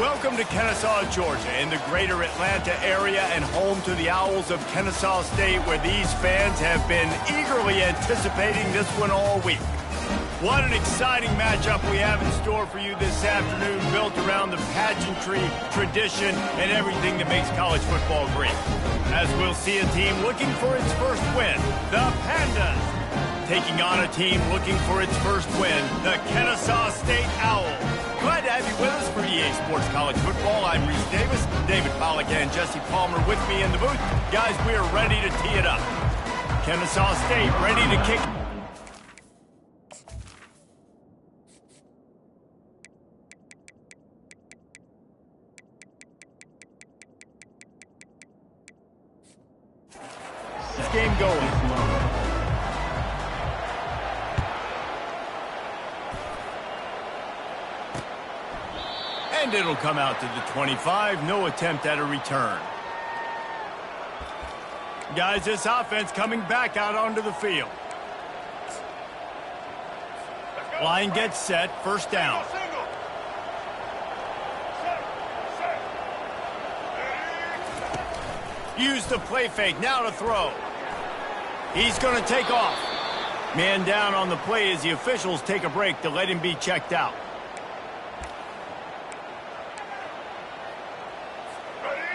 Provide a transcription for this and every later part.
Welcome to Kennesaw, Georgia, in the greater Atlanta area and home to the Owls of Kennesaw State, where these fans have been eagerly anticipating this one all week. What an exciting matchup we have in store for you this afternoon, built around the pageantry, tradition, and everything that makes college football great. As we'll see a team looking for its first win, the Pandas, taking on a team looking for its first win, the Kennesaw State Owls. Glad to have you with us for EA Sports College Football. I'm Reese Davis, David Pollack and Jesse Palmer with me in the booth. Guys, we are ready to tee it up. Kennesaw State ready to kick. This game going. And it'll come out to the 25. No attempt at a return. Guys, this offense coming back out onto the field. Line gets set. First down. Use the play fake. Now to throw. He's going to take off. Man down on the play as the officials take a break to let him be checked out.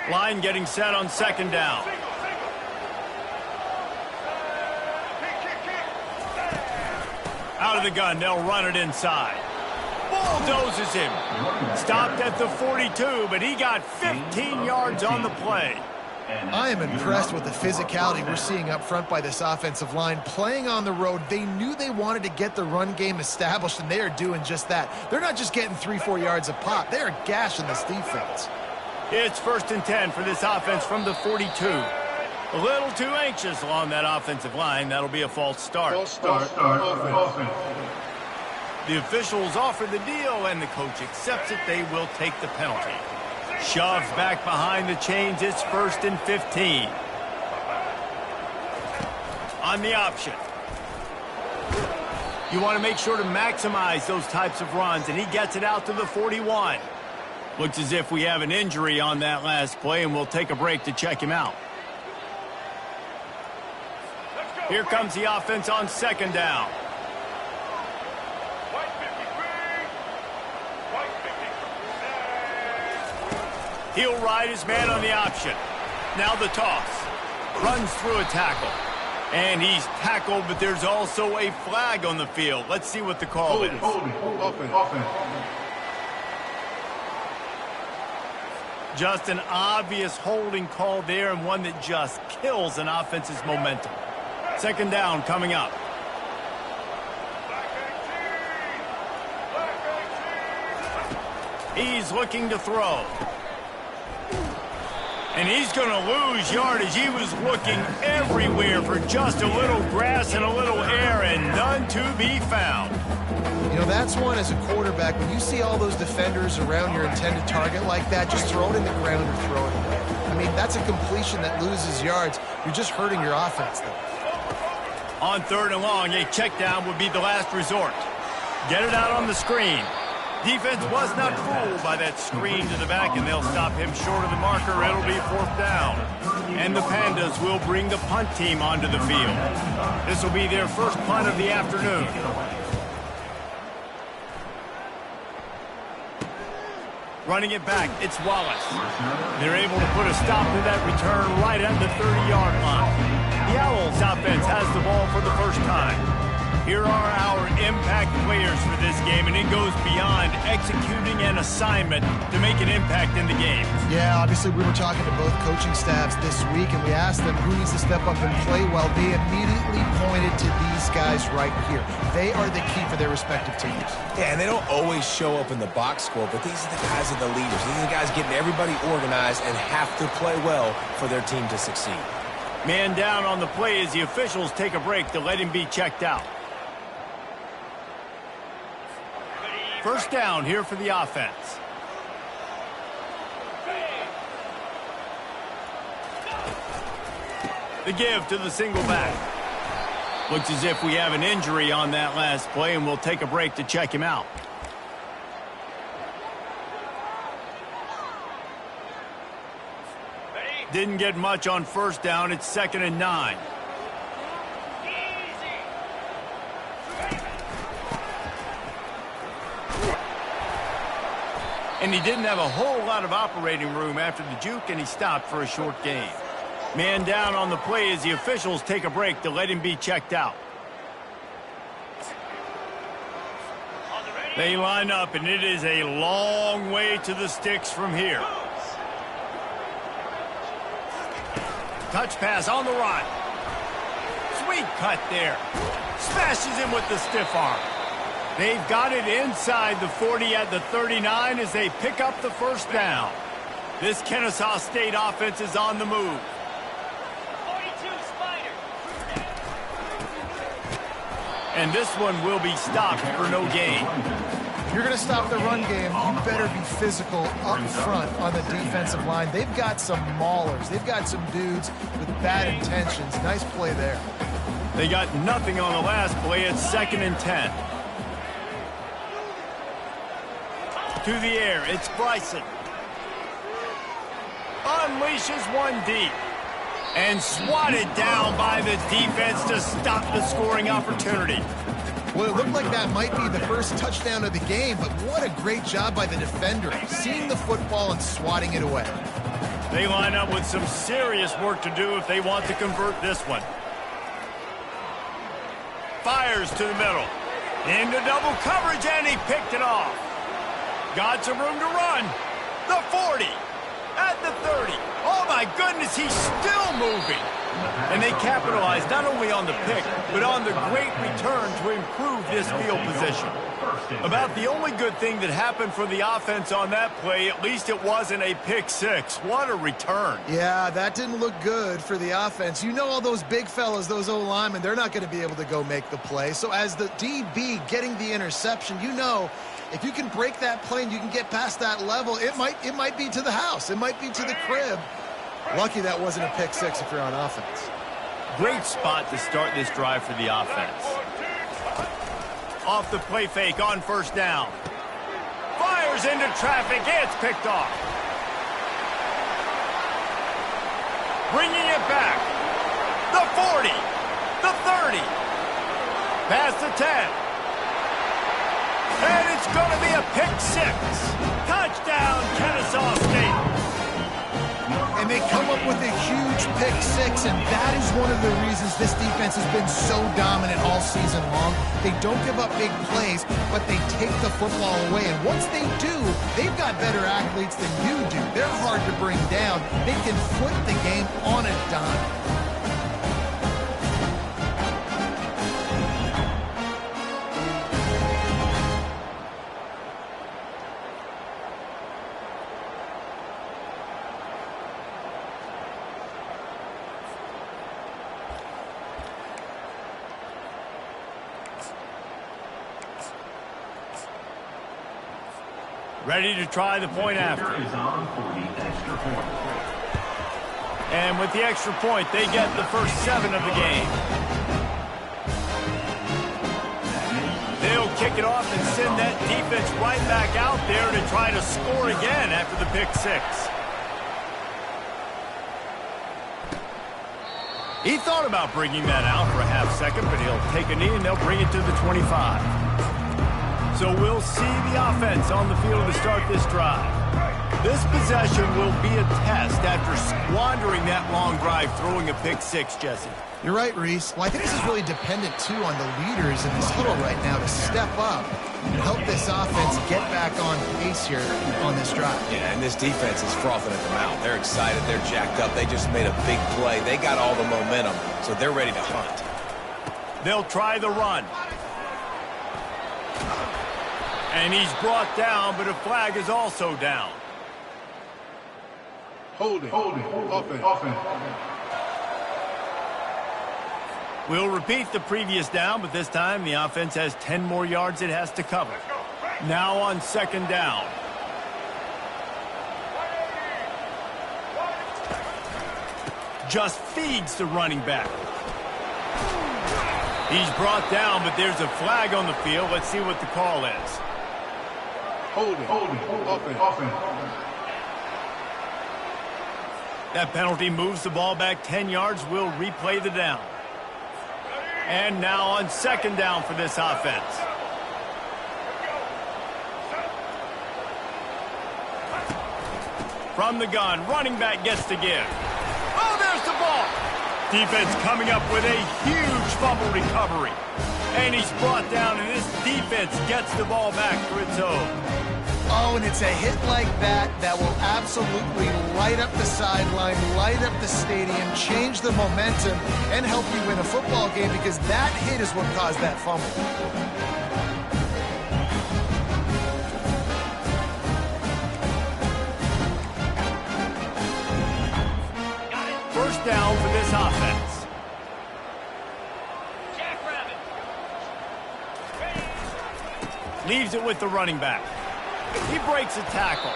Line getting set on second down. Out of the gun, they'll run it inside. Bulldozes him. Stopped at the 42, but he got 15 yards on the play. I am impressed with the physicality we're seeing up front by this offensive line. Playing on the road, they knew they wanted to get the run game established, and they are doing just that. They're not just getting 3-4 yards a pop. They are gashing this defense. It's 1st and 10 for this offense from the 42. A little too anxious along that offensive line. That'll be a false start. Offense. The officials offer the deal, and the coach accepts it. They will take the penalty. Shoves back behind the chains. It's 1st and 15. On the option. You want to make sure to maximize those types of runs, and he gets it out to the 41. Looks as if we have an injury on that last play, and we'll take a break to check him out. Here comes the offense on second down. He'll ride his man on the option. Now the toss. Runs through a tackle. And he's tackled, but there's also a flag on the field. Let's see what the call is. Offense. Just an obvious holding call there, and one that just kills an offense's momentum. Second down coming up. He's looking to throw. And he's going to lose yardage. He was looking everywhere for just a little grass and a little air, and none to be found. You know, that's one as a quarterback. When you see all those defenders around your intended target like that, just throw it in the ground or throw it away. I mean, that's a completion that loses yards. You're just hurting your offense there. On 3rd and long, a check down would be the last resort. Get it out on the screen. Defense was not fooled by that screen to the back, and they'll stop him short of the marker. It'll be 4th down. And the Pandas will bring the punt team onto the field. This will be their first punt of the afternoon. Running it back, it's Wallace. They're able to put a stop to that return right at the 30-yard line. The Owls offense has the ball for the first time. Here are our impact players for this game, and it goes beyond executing an assignment to make an impact in the game. Yeah, obviously we were talking to both coaching staffs this week, and we asked them who needs to step up and play well. They immediately pointed to these guys right here. They are the key for their respective teams. Yeah, and they don't always show up in the box score, but these are the guys that are the leaders. These are the guys getting everybody organized and have to play well for their team to succeed. Man down on the play as the officials take a break to let him be checked out. First down here for the offense. The give to the single back. Looks as if we have an injury on that last play, and we'll take a break to check him out. Didn't get much on first down. It's 2nd and 9. And he didn't have a whole lot of operating room after the juke, and he stopped for a short gain. Man down on the play as the officials take a break to let him be checked out. They line up, and it is a long way to the sticks from here. Touch pass on the run. Sweet cut there. Smashes him with the stiff arm. They've got it inside the 40 at the 39 as they pick up the first down. This Kennesaw State offense is on the move. 42 Spider. And this one will be stopped for no gain. If you're going to stop the run game, you better be physical up front on the defensive line. They've got some maulers. They've got some dudes with bad intentions. Nice play there. They got nothing on the last play. It's 2nd and 10. To the air, it's Bryson. Unleashes one deep. And swatted down by the defense to stop the scoring opportunity. Well, it looked like that might be the first touchdown of the game, but what a great job by the defender, seeing the football and swatting it away. They line up with some serious work to do if they want to convert this one. Fires to the middle. Into double coverage, and he picked it off. Got some room to run. The 40. At the 30. Oh, my goodness, he's still moving. And they capitalized not only on the pick, but on the great return to improve this field position. About the only good thing that happened for the offense on that play, at least it wasn't a pick six. What a return. Yeah, that didn't look good for the offense. You know all those big fellas, those O-linemen, they're not going to be able to go make the play. So as the DB getting the interception, you know, if you can break that play and you can get past that level, it might be to the house. It might be to the crib. Lucky that wasn't a pick six if you're on offense. Great spot to start this drive for the offense. Off the play fake on first down. Fires into traffic. It's picked off. Bringing it back. The 40. The 30. Past the 10. And it's going to be a pick six. Touchdown, Kennesaw State. And they come up with a huge pick six, and that is one of the reasons this defense has been so dominant all season long. They don't give up big plays, but they take the football away. And once they do, they've got better athletes than you do. They're hard to bring down. They can flip the game on a dime. Ready to try the point after. And with the extra point, they get the first 7 of the game. They'll kick it off and send that defense right back out there to try to score again after the pick six. He thought about bringing that out for a half second, but he'll take a knee and they'll bring it to the 25. So we'll see the offense on the field to start this drive. This possession will be a test after squandering that long drive, throwing a pick six, Jesse. You're right, Reese. Well, I think this is really dependent, too, on the leaders in this huddle right now to step up and help this offense get back on pace here on this drive. Yeah, and this defense is frothing at the mouth. They're excited. They're jacked up. They just made a big play. They got all the momentum, so they're ready to hunt. They'll try the run. And he's brought down, but a flag is also down. Holding. Offense. We'll repeat the previous down, but this time the offense has 10 more yards it has to cover. Now on second down. Just feeds the running back. He's brought down, but there's a flag on the field. Let's see what the call is. Holding. Offense. That penalty moves the ball back 10 yards. We'll replay the down. And now on second down for this offense. From the gun, running back gets to give. Oh, there's the ball. Defense coming up with a huge fumble recovery. And he's brought down, and this defense gets the ball back for its own. Oh, and it's a hit like that that will absolutely light up the sideline, light up the stadium, change the momentum, and help you win a football game, because that hit is what caused that fumble. First down for this offense. Leaves it with the running back. He breaks a tackle.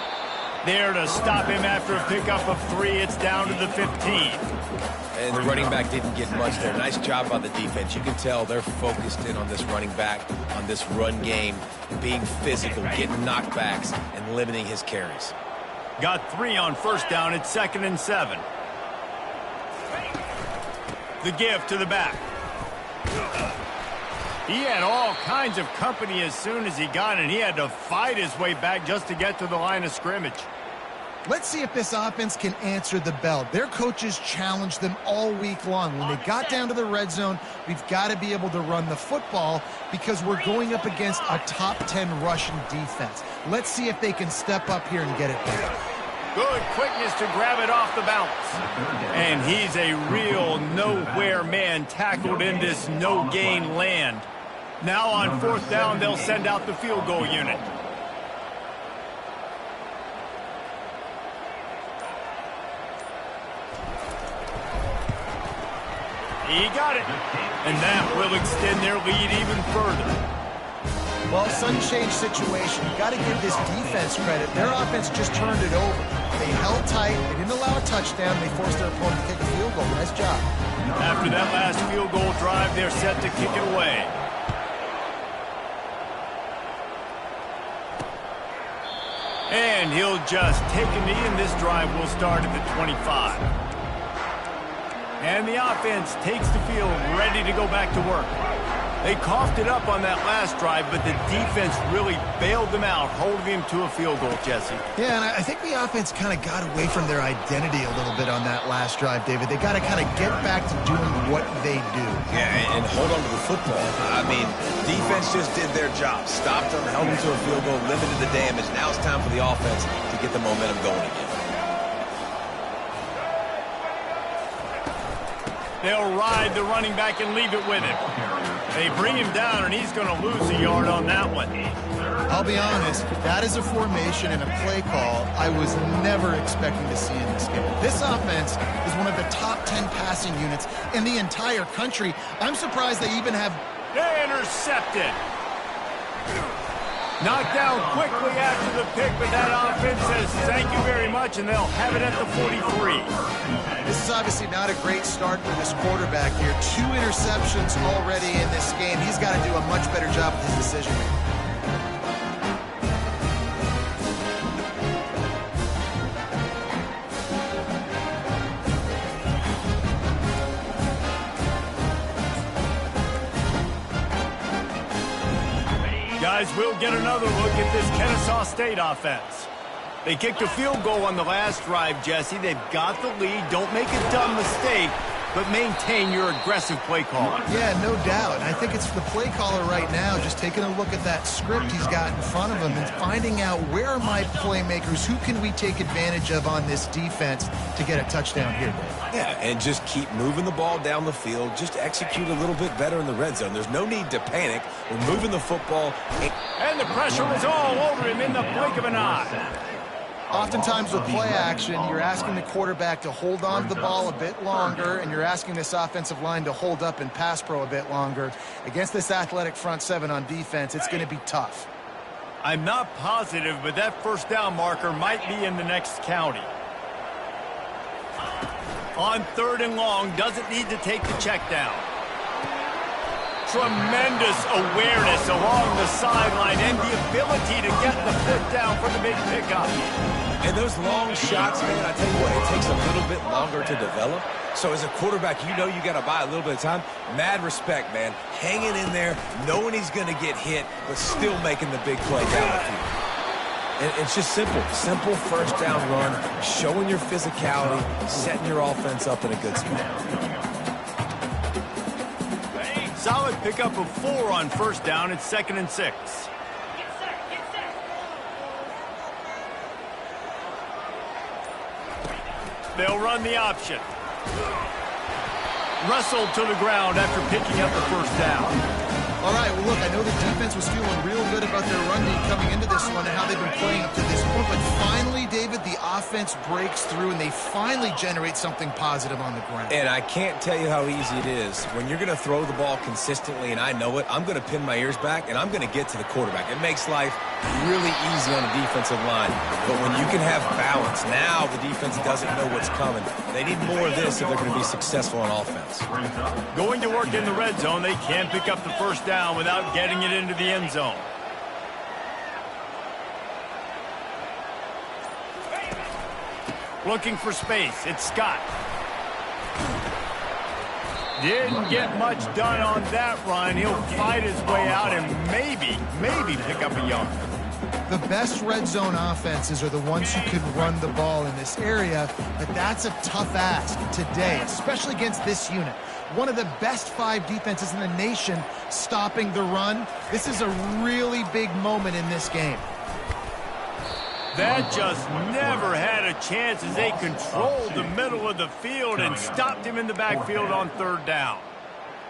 There to stop him after a pickup of 3. It's down to the 15. And the running back didn't get much there. Nice job by the defense. You can tell they're focused in on this running back, on this run game, being physical, getting knockbacks, and limiting his carries. Got 3 on first down. It's 2nd and 7. The give to the back. He had all kinds of company as soon as he got it. He had to fight his way back just to get to the line of scrimmage. Let's see if this offense can answer the bell. Their coaches challenged them all week long. When they got down to the red zone, we've got to be able to run the football because we're going up against a top 10 Russian defense. Let's see if they can step up here and get it done. Good quickness to grab it off the bounce. And he's a real nowhere man, tackled in this no-gain land. Now on fourth down, they'll send out the field goal unit. He got it. And that will extend their lead even further. Well, sunshade situation. You got to give this defense credit. Their offense just turned it over. They held tight. They didn't allow a touchdown. They forced their opponent to kick a field goal. Nice job. After that last field goal drive, they're set to kick it away. And he'll just take a knee, and this drive will start at the 25. And the offense takes the field, ready to go back to work. They coughed it up on that last drive, but the defense really bailed them out, holding him to a field goal, Jesse. Yeah, and I think the offense kind of got away from their identity a little bit on that last drive, David. They got to kind of get back to doing what they do. Yeah, and hold on to the football. I mean, defense just did their job. Stopped them, held them to a field goal, limited the damage. Now it's time for the offense to get the momentum going again. They'll ride the running back and leave it with him. They bring him down, and he's going to lose a yard on that one. I'll be honest, that is a formation and a play call I was never expecting to see in this game. This offense is one of the top 10 passing units in the entire country. I'm surprised they even have... Intercepted. Knocked down quickly after the pick, but that offense says thank you very much, and they'll have it at the 43. This is obviously not a great start for this quarterback here. 2 interceptions already in this game. He's got to do a much better job with his decision-making. Guys, we'll get another look at this Kennesaw State offense. They kicked a field goal on the last drive, Jesse. They've got the lead. Don't make a dumb mistake, but maintain your aggressive play call. Yeah, no doubt. And I think it's the play caller right now just taking a look at that script he's got in front of him and finding out where are my playmakers, who can we take advantage of on this defense to get a touchdown here, Dave. Yeah, and just keep moving the ball down the field. Just execute a little bit better in the red zone. There's no need to panic. We're moving the football. And the pressure was all over him in the blink of an eye. Oftentimes with play action, you're asking the quarterback to hold on to the ball a bit longer, and you're asking this offensive line to hold up in pass pro a bit longer. Against this athletic front seven on defense, it's going to be tough. I'm not positive, but that first down marker might be in the next county. On 3rd and long, doesn't need to take the check down. Tremendous awareness along the sideline and the ability to get the foot down for the big pickup. And those long shots, man, I tell you what, it takes a little bit longer to develop. So as a quarterback, you know you got to buy a little bit of time. Mad respect, man. Hanging in there, knowing he's going to get hit, but still making the big play down the field. And it's just simple. Simple first down run, showing your physicality, setting your offense up in a good spot. Solid pickup of 4 on first down. It's 2nd and 6. They'll run the option. Wrestled to the ground after picking up the first down. All right, well, look, I know the defense was feeling real good about their run D coming into this one and how they've been playing up to this point, but finally, David, the offense breaks through and they finally generate something positive on the ground. And I can't tell you how easy it is. When you're going to throw the ball consistently, and I know it, I'm going to pin my ears back, and I'm going to get to the quarterback. It makes life really easy on the defensive line. But when you can have balance, now the defense doesn't know what's coming. They need more of this if they're going to be successful on offense. Going to work in the red zone, they can't pick up the first down without getting it into the end zone. Looking for space. It's Scott. Didn't get much done on that run. He'll fight his way out and maybe pick up a yard. The best red zone offenses are the ones who can run the ball in this area, but that's a tough ask today, especially against this unit. One of the best 5 defenses in the nation stopping the run. This is a really big moment in this game. That just never had a chance as they controlled the middle of the field and stopped him in the backfield on 3rd down.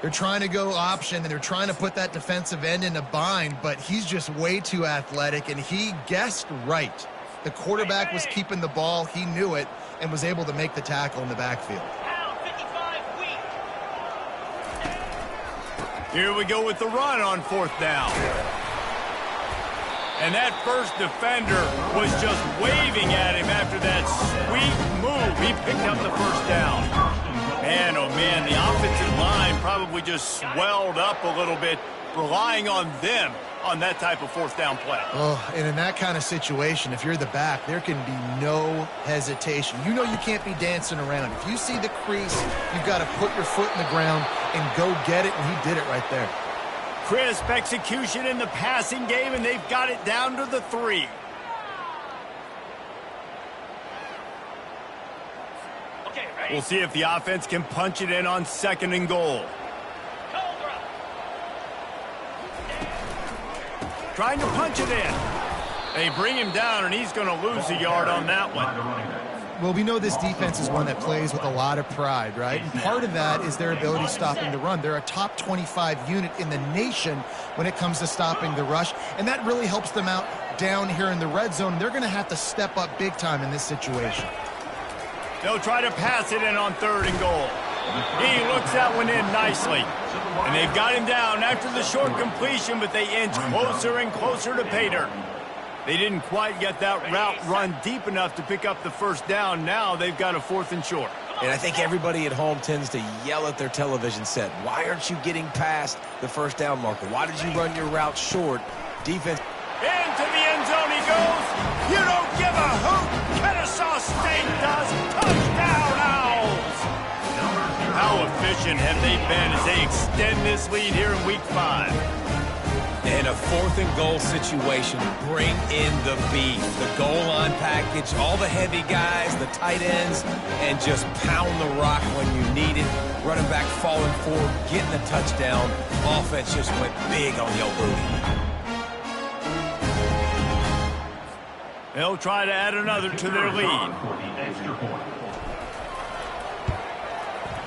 They're trying to go option, and they're trying to put that defensive end in a bind, but he's just way too athletic, and he guessed right. The quarterback was keeping the ball. He knew it and was able to make the tackle in the backfield. Here we go with the run on 4th down. And that first defender was just waving at him after that sweet move. He picked up the first down. Man, oh man, the offensive line probably just swelled up a little bit, relying on them on that type of 4th down play. Oh, and in that kind of situation, if you're the back, there can be no hesitation. You know you can't be dancing around. If you see the crease, you've got to put your foot in the ground and go get it, and he did it right there. Crisp execution in the passing game, and they've got it down to the 3. Okay, ready? We'll see if the offense can punch it in on 2nd and goal. Trying to punch it in. They bring him down, and he's going to lose a yard on that one. Well, we know this defense is one that plays with a lot of pride, right? And part of that is their ability stopping the run. They're a top 25 unit in the nation when it comes to stopping the rush, and that really helps them out down here in the red zone. They're going to have to step up big time in this situation. They'll try to pass it in on 3rd and goal. He looks that one in nicely. And they've got him down after the short completion, but they inch closer and closer to pay dirt. They didn't quite get that route run deep enough to pick up the first down. Now they've got a 4th and short. And I think everybody at home tends to yell at their television set. Why aren't you getting past the first down marker? Why did you run your route short? Defense. Into the end zone he goes. You don't give a hoot. Kennesaw State does. Touchdown, Owls. How efficient have they been as they extend this lead here in week 5? In a 4th and goal situation, bring in the beef. The goal line package, all the heavy guys, the tight ends, and just pound the rock when you need it. Running back falling forward, getting the touchdown. Offense just went big on the old booty. They'll try to add another to their lead.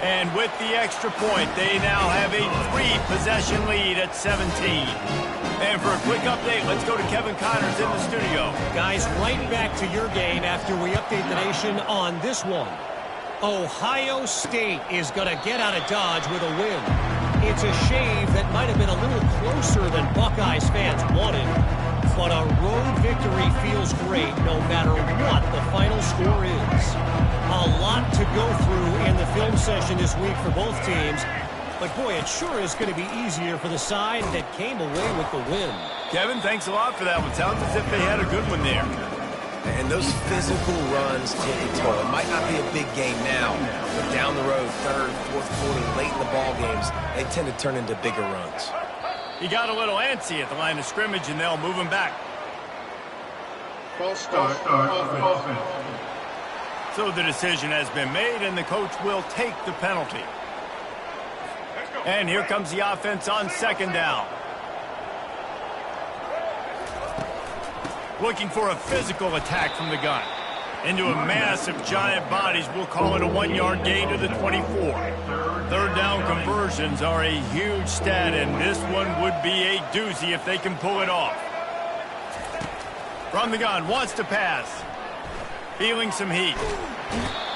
And with the extra point, they now have a 3-possession lead at 17. And for a quick update, let's go to Kevin Connors in the studio. Guys, right back to your game after we update the nation on this one. Ohio State is going to get out of Dodge with a win. It's a shave that might have been a little closer than Buckeyes fans wanted. But a road victory feels great no matter what the final score is. A lot to go through in the film session this week for both teams. But, boy, it sure is going to be easier for the side that came away with the win. Kevin, thanks a lot for that one. Sounds as if they had a good one there. And those physical runs take a toll. It might not be a big game now, but down the road, third, fourth quarter, late in the ball games, they tend to turn into bigger runs. He got a little antsy at the line of scrimmage, and they'll move him back. False start, offense. So the decision has been made, and the coach will take the penalty. And here comes the offense on second down. Looking for a physical attack from the gun. Into a mass of giant bodies, we'll call it a 1-yard gain to the 24. Third down conversions are a huge stat, and this one would be a doozy if they can pull it off. From the gun, wants to pass. Feeling some heat.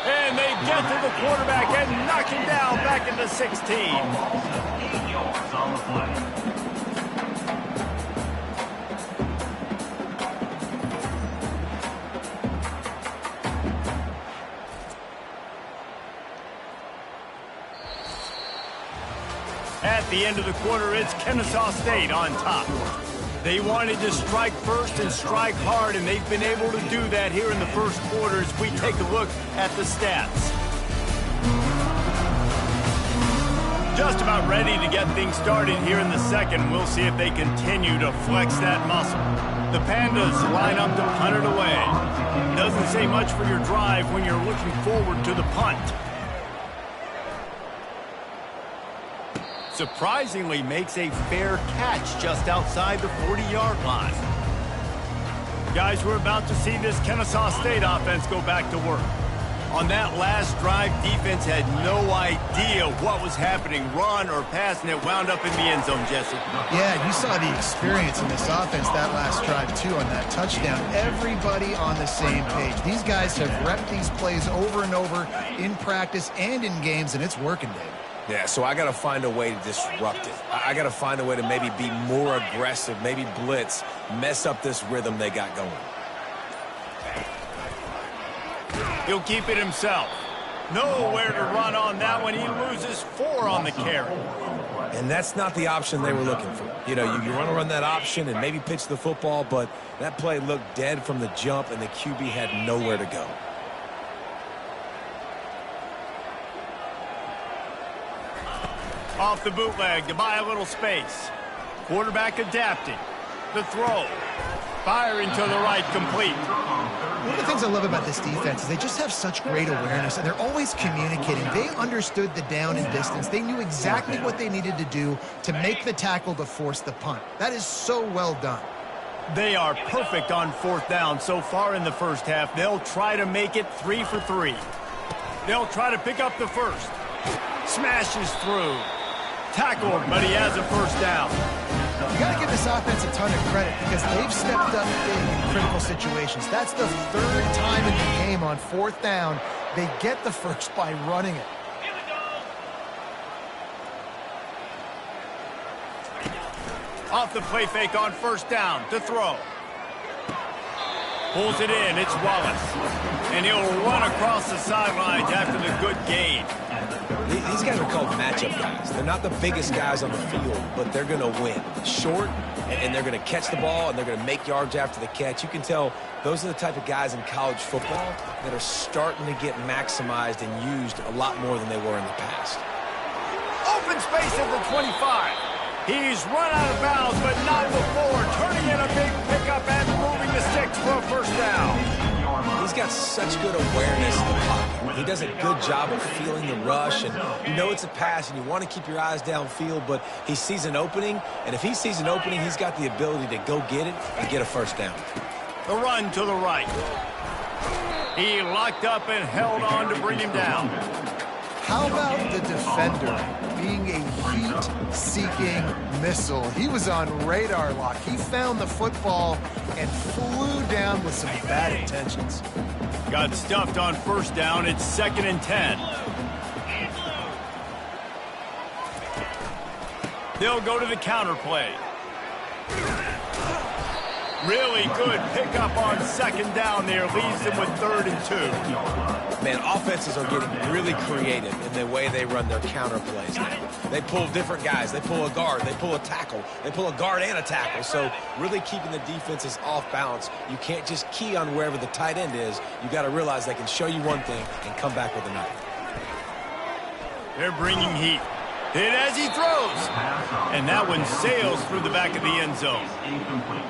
And they get to the quarterback and knock him down back into 16. At the end of the quarter, it's Kennesaw State on top. They wanted to strike first and strike hard, and they've been able to do that here in the first quarter as we take a look at the stats. Just about ready to get things started here in the second. We'll see if they continue to flex that muscle. The Pandas line up to punt it away. Doesn't say much for your drive when you're looking forward to the punt. Surprisingly makes a fair catch just outside the 40-yard line. Guys, we're about to see this Kennesaw State offense go back to work. On that last drive, defense had no idea what was happening, run or pass, and it wound up in the end zone, Jesse. Yeah, you saw the experience in this offense that last drive, too, on that touchdown. Everybody on the same page. These guys have repped these plays over and over in practice and in games, and it's working, Dave. Yeah, so I got to find a way to disrupt it. I got to find a way to maybe be more aggressive, maybe blitz, mess up this rhythm they got going. He'll keep it himself. Nowhere to run on that one. He loses 4 on the carry. And that's not the option they were looking for. You know, you want to run that option and maybe pitch the football, but that play looked dead from the jump, and the QB had nowhere to go. Off the bootleg to buy a little space. Quarterback adapting. The throw. Firing to the right, complete. One of the things I love about this defense is they just have such great awareness, and they're always communicating. They understood the down and distance. They knew exactly what they needed to do to make the tackle to force the punt. That is so well done. They are perfect on fourth down so far in the first half. They'll try to make it 3 for 3. They'll try to pick up the first. Smashes through. Tackled, but he has a first down. You got to give this offense a ton of credit because they've stepped up big in critical situations. That's the third time in the game on fourth down. They get the first by running it. Off the play fake on first down to throw. Pulls it in. It's Wallace. And he'll run across the sidelines after the good gain. These guys are called matchup guys. They're not the biggest guys on the field, but they're going to win. Short, and they're going to catch the ball, and they're going to make yards after the catch. You can tell those are the type of guys in college football that are starting to get maximized and used a lot more than they were in the past. Open space at the 25. He's run out of bounds, but not before. Turning in a big pickup and moving the sticks for a first down. He's got such good awareness in the pocket. He does a good job of feeling the rush, and you know it's a pass, and you want to keep your eyes downfield, but he sees an opening, and if he sees an opening, he's got the ability to go get it and get a first down. The run to the right. He locked up and held on to bring him down. How about the defender being a heat-seeking missile? He was on radar lock. He found the football and flew down with some bad intentions. Got stuffed on first down. It's 2nd and 10. They'll go to the counter play. Really good pickup on second down there. Leaves them with 3rd and 2. Man, offenses are getting really creative in the way they run their counter plays now. They pull different guys. They pull a guard. They pull a tackle. They pull a guard and a tackle. So really keeping the defenses off balance. You can't just key on wherever the tight end is. You got to realize they can show you one thing and come back with another. They're bringing heat. Hit as he throws. And that one sails through the back of the end zone.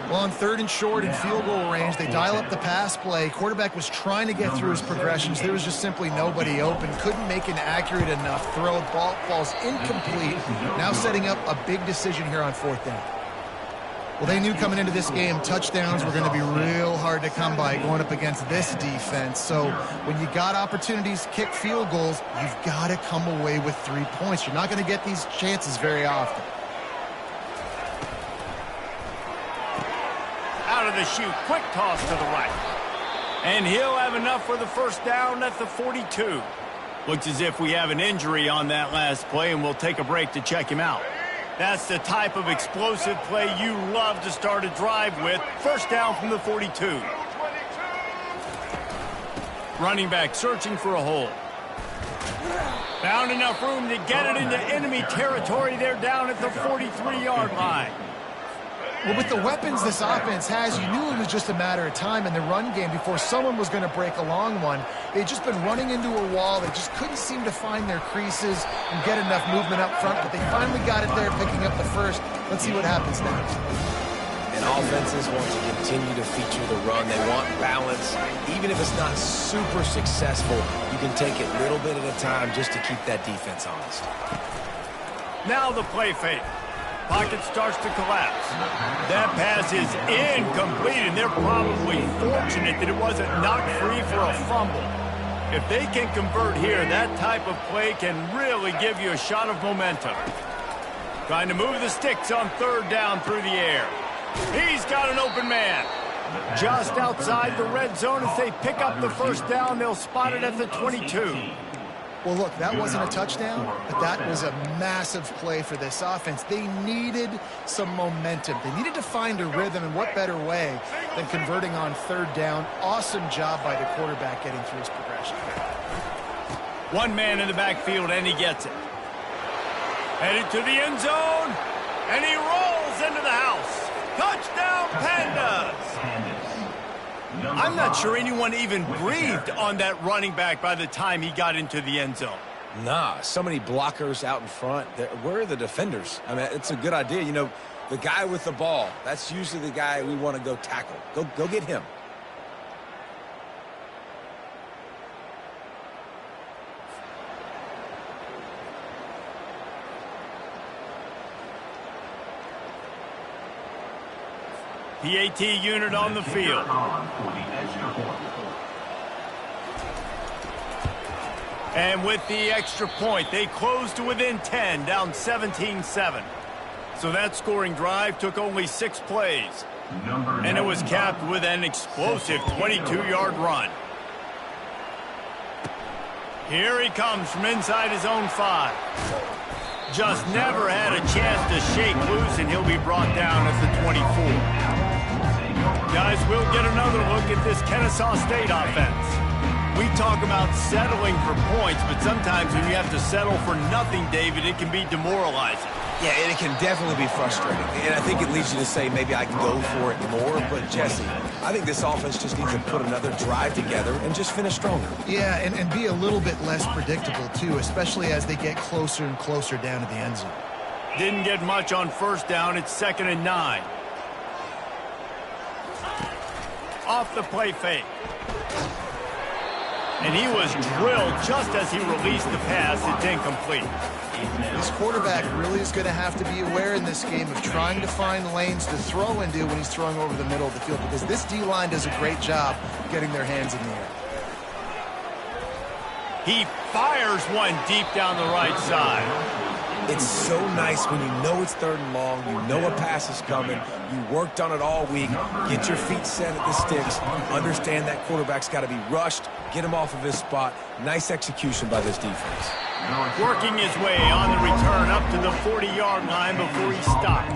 Well, on 3rd and short and field goal range, they dial up the pass play. Quarterback was trying to get through his progressions. There was just simply nobody open. Couldn't make an accurate enough throw. Ball falls incomplete. Now setting up a big decision here on 4th down. Well, they knew coming into this game touchdowns were going to be real hard to come by going up against this defense. So when you got opportunities to kick field goals, you've got to come away with 3 points. You're not going to get these chances very often. Out of the chute, quick toss to the right. And he'll have enough for the first down at the 42. Looks as if we have an injury on that last play, and we'll take a break to check him out. That's the type of explosive play you love to start a drive with. First down from the 42. Running back searching for a hole. Found enough room to get it into enemy territory. They're down at the 43-yard line. Well, with the weapons this offense has, you knew it was just a matter of time in the run game before someone was going to break a long one. They'd just been running into a wall. They just couldn't seem to find their creases and get enough movement up front, but they finally got it there, picking up the first. Let's see what happens next. And offenses want to continue to feature the run. They want balance. Even if it's not super successful, you can take it little bit at a time just to keep that defense honest. Now the play fake. Pocket starts to collapse. That pass is incomplete, and they're probably fortunate that it wasn't knocked free for a fumble. If they can convert here, that type of play can really give you a shot of momentum. Trying to move the sticks on 3rd down through the air. He's got an open man. Just outside the red zone. If they pick up the first down, they'll spot it at the 22. Well, look, that wasn't a touchdown, but that was a massive play for this offense. They needed some momentum. They needed to find a rhythm, and what better way than converting on 3rd down. Awesome job by the quarterback getting through his progression. One man in the backfield, and he gets it. Headed to the end zone, and he rolls into the house. Touchdown, Pandas! I'm not sure anyone even breathed on that running back by the time he got into the end zone. Nah, so many blockers out in front. Where are the defenders? I mean, it's a good idea. You know, the guy with the ball, that's usually the guy we want to go tackle. Go get him. PAT unit on the field. And with the extra point, they close to within 10, down 17-7. So that scoring drive took only 6 plays. And it was capped with an explosive 22-yard run. Here he comes from inside his own 5. Just never had a chance to shake loose, and he'll be brought down at the 24. Guys, we'll get another look at this Kennesaw State offense. We talk about settling for points, but sometimes when you have to settle for nothing, David, it can be demoralizing. Yeah, and it can definitely be frustrating. And I think it leads you to say maybe I can go for it more. But, Jesse, I think this offense just needs to put another drive together and just finish stronger. Yeah, and be a little bit less predictable, too, especially as they get closer and closer down to the end zone. Didn't get much on first down. It's 2nd and 9. Off the play fake. And he was drilled just as he released the pass. It's incomplete. This quarterback really is going to have to be aware in this game of trying to find lanes to throw into when he's throwing over the middle of the field, because this D-line does a great job getting their hands in the air. He fires one deep down the right side. It's so nice when you know it's 3rd and long, you know a pass is coming, you worked on it all week, get your feet set at the sticks, understand that quarterback's got to be rushed, get him off of his spot. Nice execution by this defense. Working his way on the return up to the 40-yard line before he stops.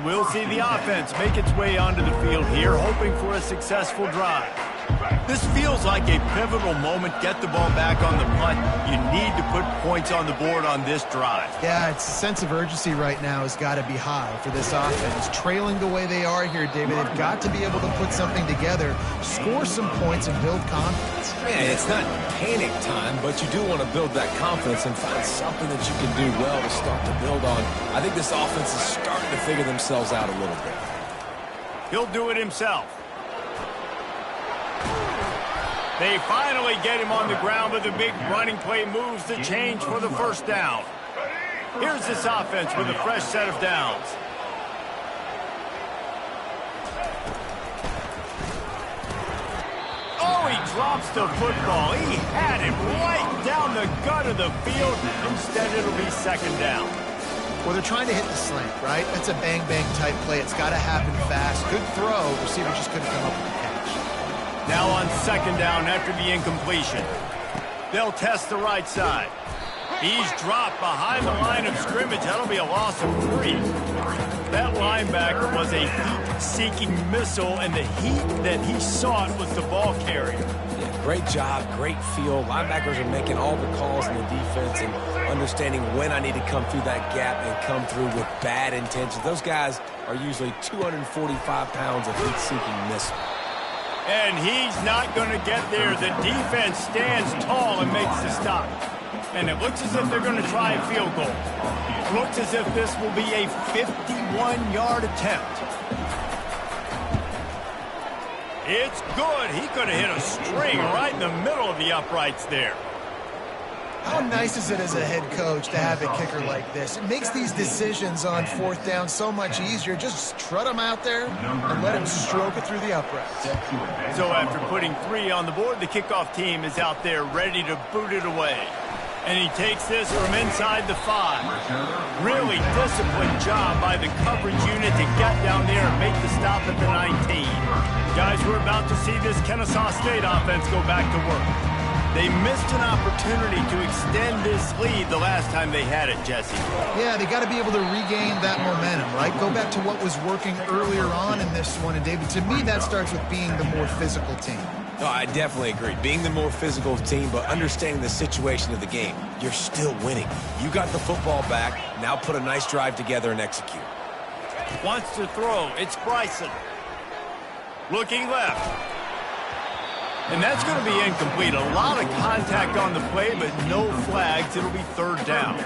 And we'll see the offense make its way onto the field here, hoping for a successful drive. This feels like a pivotal moment. Get the ball back on the punt. You need to put points on the board on this drive. Yeah, it's a sense of urgency right now has got to be high for this offense. Trailing the way they are here, David, they've got to be able to put something together, score some points, and build confidence. Man, it's not panic time, but you do want to build that confidence and find something that you can do well to start to build on. I think this offense is starting to figure themselves out a little bit. He'll do it himself. They finally get him on the ground, but the big running play moves the change for the first down. Here's this offense with a fresh set of downs. Oh, he drops the football. He had him right down the gut of the field. Instead, it'll be second down. Well, they're trying to hit the slant, right? That's a bang-bang type play. It's got to happen fast. Good throw. Receiver just couldn't come up with the catch. Now on second down after the incompletion. They'll test the right side. He's dropped behind the line of scrimmage. That'll be a loss of 3. That linebacker was a heat-seeking missile, and the heat that he sought was the ball carrier. Yeah, great job, great feel. Linebackers are making all the calls in the defense and understanding when I need to come through that gap and come through with bad intentions. Those guys are usually 245 pounds of heat-seeking missile. And he's not going to get there. The defense stands tall and makes the stop. And it looks as if they're going to try a field goal. It looks as if this will be a 51-yard attempt. It's good. He could have hit a string right in the middle of the uprights there. How nice is it as a head coach to have a kicker like this? It makes these decisions on fourth down so much easier. Just strut him out there and let him stroke it through the uprights. So after putting 3 on the board, the kickoff team is out there ready to boot it away. And he takes this from inside the 5. Really disciplined job by the coverage unit to get down there and make the stop at the 19. Guys, we're about to see this Kennesaw State offense go back to work. They missed an opportunity to extend this lead the last time they had it, Jesse. Yeah, they got to be able to regain that momentum, right? Go back to what was working earlier on in this one. And, David, to me, that starts with being the more physical team. No, I definitely agree. Being the more physical team, but understanding the situation of the game. You're still winning. You got the football back. Now put a nice drive together and execute. Wants to throw. It's Bryson. Looking left. And that's going to be incomplete. A lot of contact on the play, but no flags. It'll be third down.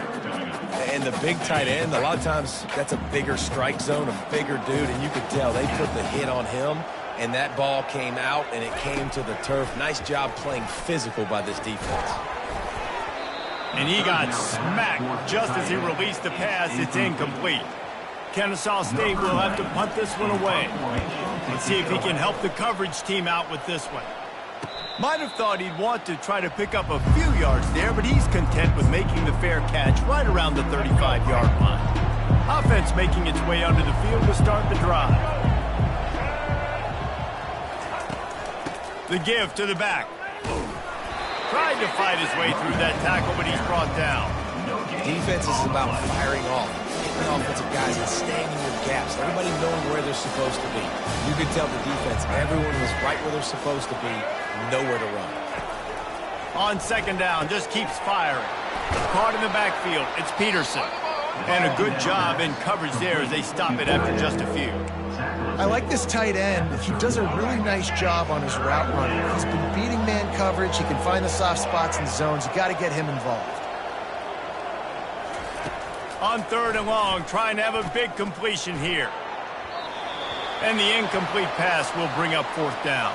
And the big tight end, a lot of times that's a bigger strike zone, a bigger dude, and you could tell they put the hit on him, and that ball came out, and it came to the turf. Nice job playing physical by this defense. And he got smacked just as he released the pass. It's incomplete. Kennesaw State will have to punt this one away. Let's see if he can help the coverage team out with this one. Might have thought he'd want to try to pick up a few yards there, but he's content with making the fair catch right around the 35-yard line. Offense making its way onto the field to start the drive. The give to the back. Tried to fight his way through that tackle, but he's brought down. Defense is about firing off, hitting the offensive guys and staying in your gaps. Everybody knowing where they're supposed to be. You can tell the defense, everyone was right where they're supposed to be, nowhere to run. On second down, just keeps firing. Caught in the backfield, it's Peterson. And a good job in coverage there as they stop it after just a few. I like this tight end. He does a really nice job on his route running. He's been beating man coverage. He can find the soft spots and zones. You got to get him involved. On third and long, trying to have a big completion here. And the incomplete pass will bring up fourth down.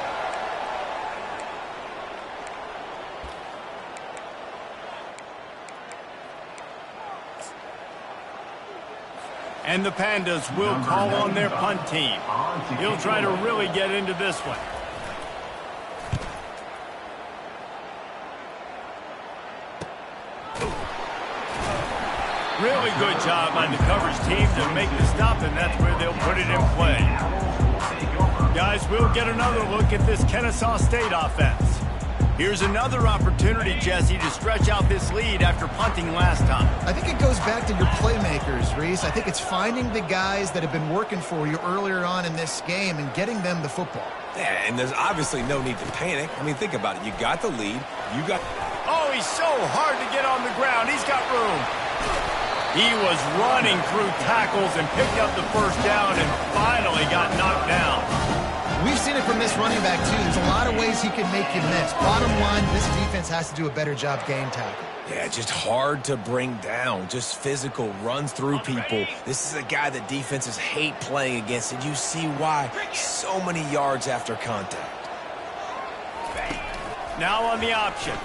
And the Pandas will call on their punt team. He'll try to really get into this one. Really good job by the coverage team to make the stop, and that's where they'll put it in play. Guys, we'll get another look at this Kennesaw State offense. Here's another opportunity, Jesse, to stretch out this lead after punting last time. I think it goes back to your playmakers, Reese. I think it's finding the guys that have been working for you earlier on in this game and getting them the football. Yeah, and there's obviously no need to panic. I mean, think about it. You got the lead. You got... Oh, he's so hard to get on the ground. He's got room. He was running through tackles and picked up the first down and finally got knocked down. We've seen it from this running back, too. There's a lot of ways he can make you miss. Bottom line, this defense has to do a better job game tackle. Yeah, just hard to bring down. Just physical, runs through people. This is a guy that defenses hate playing against, and you see why. So many yards after contact. Now on the option.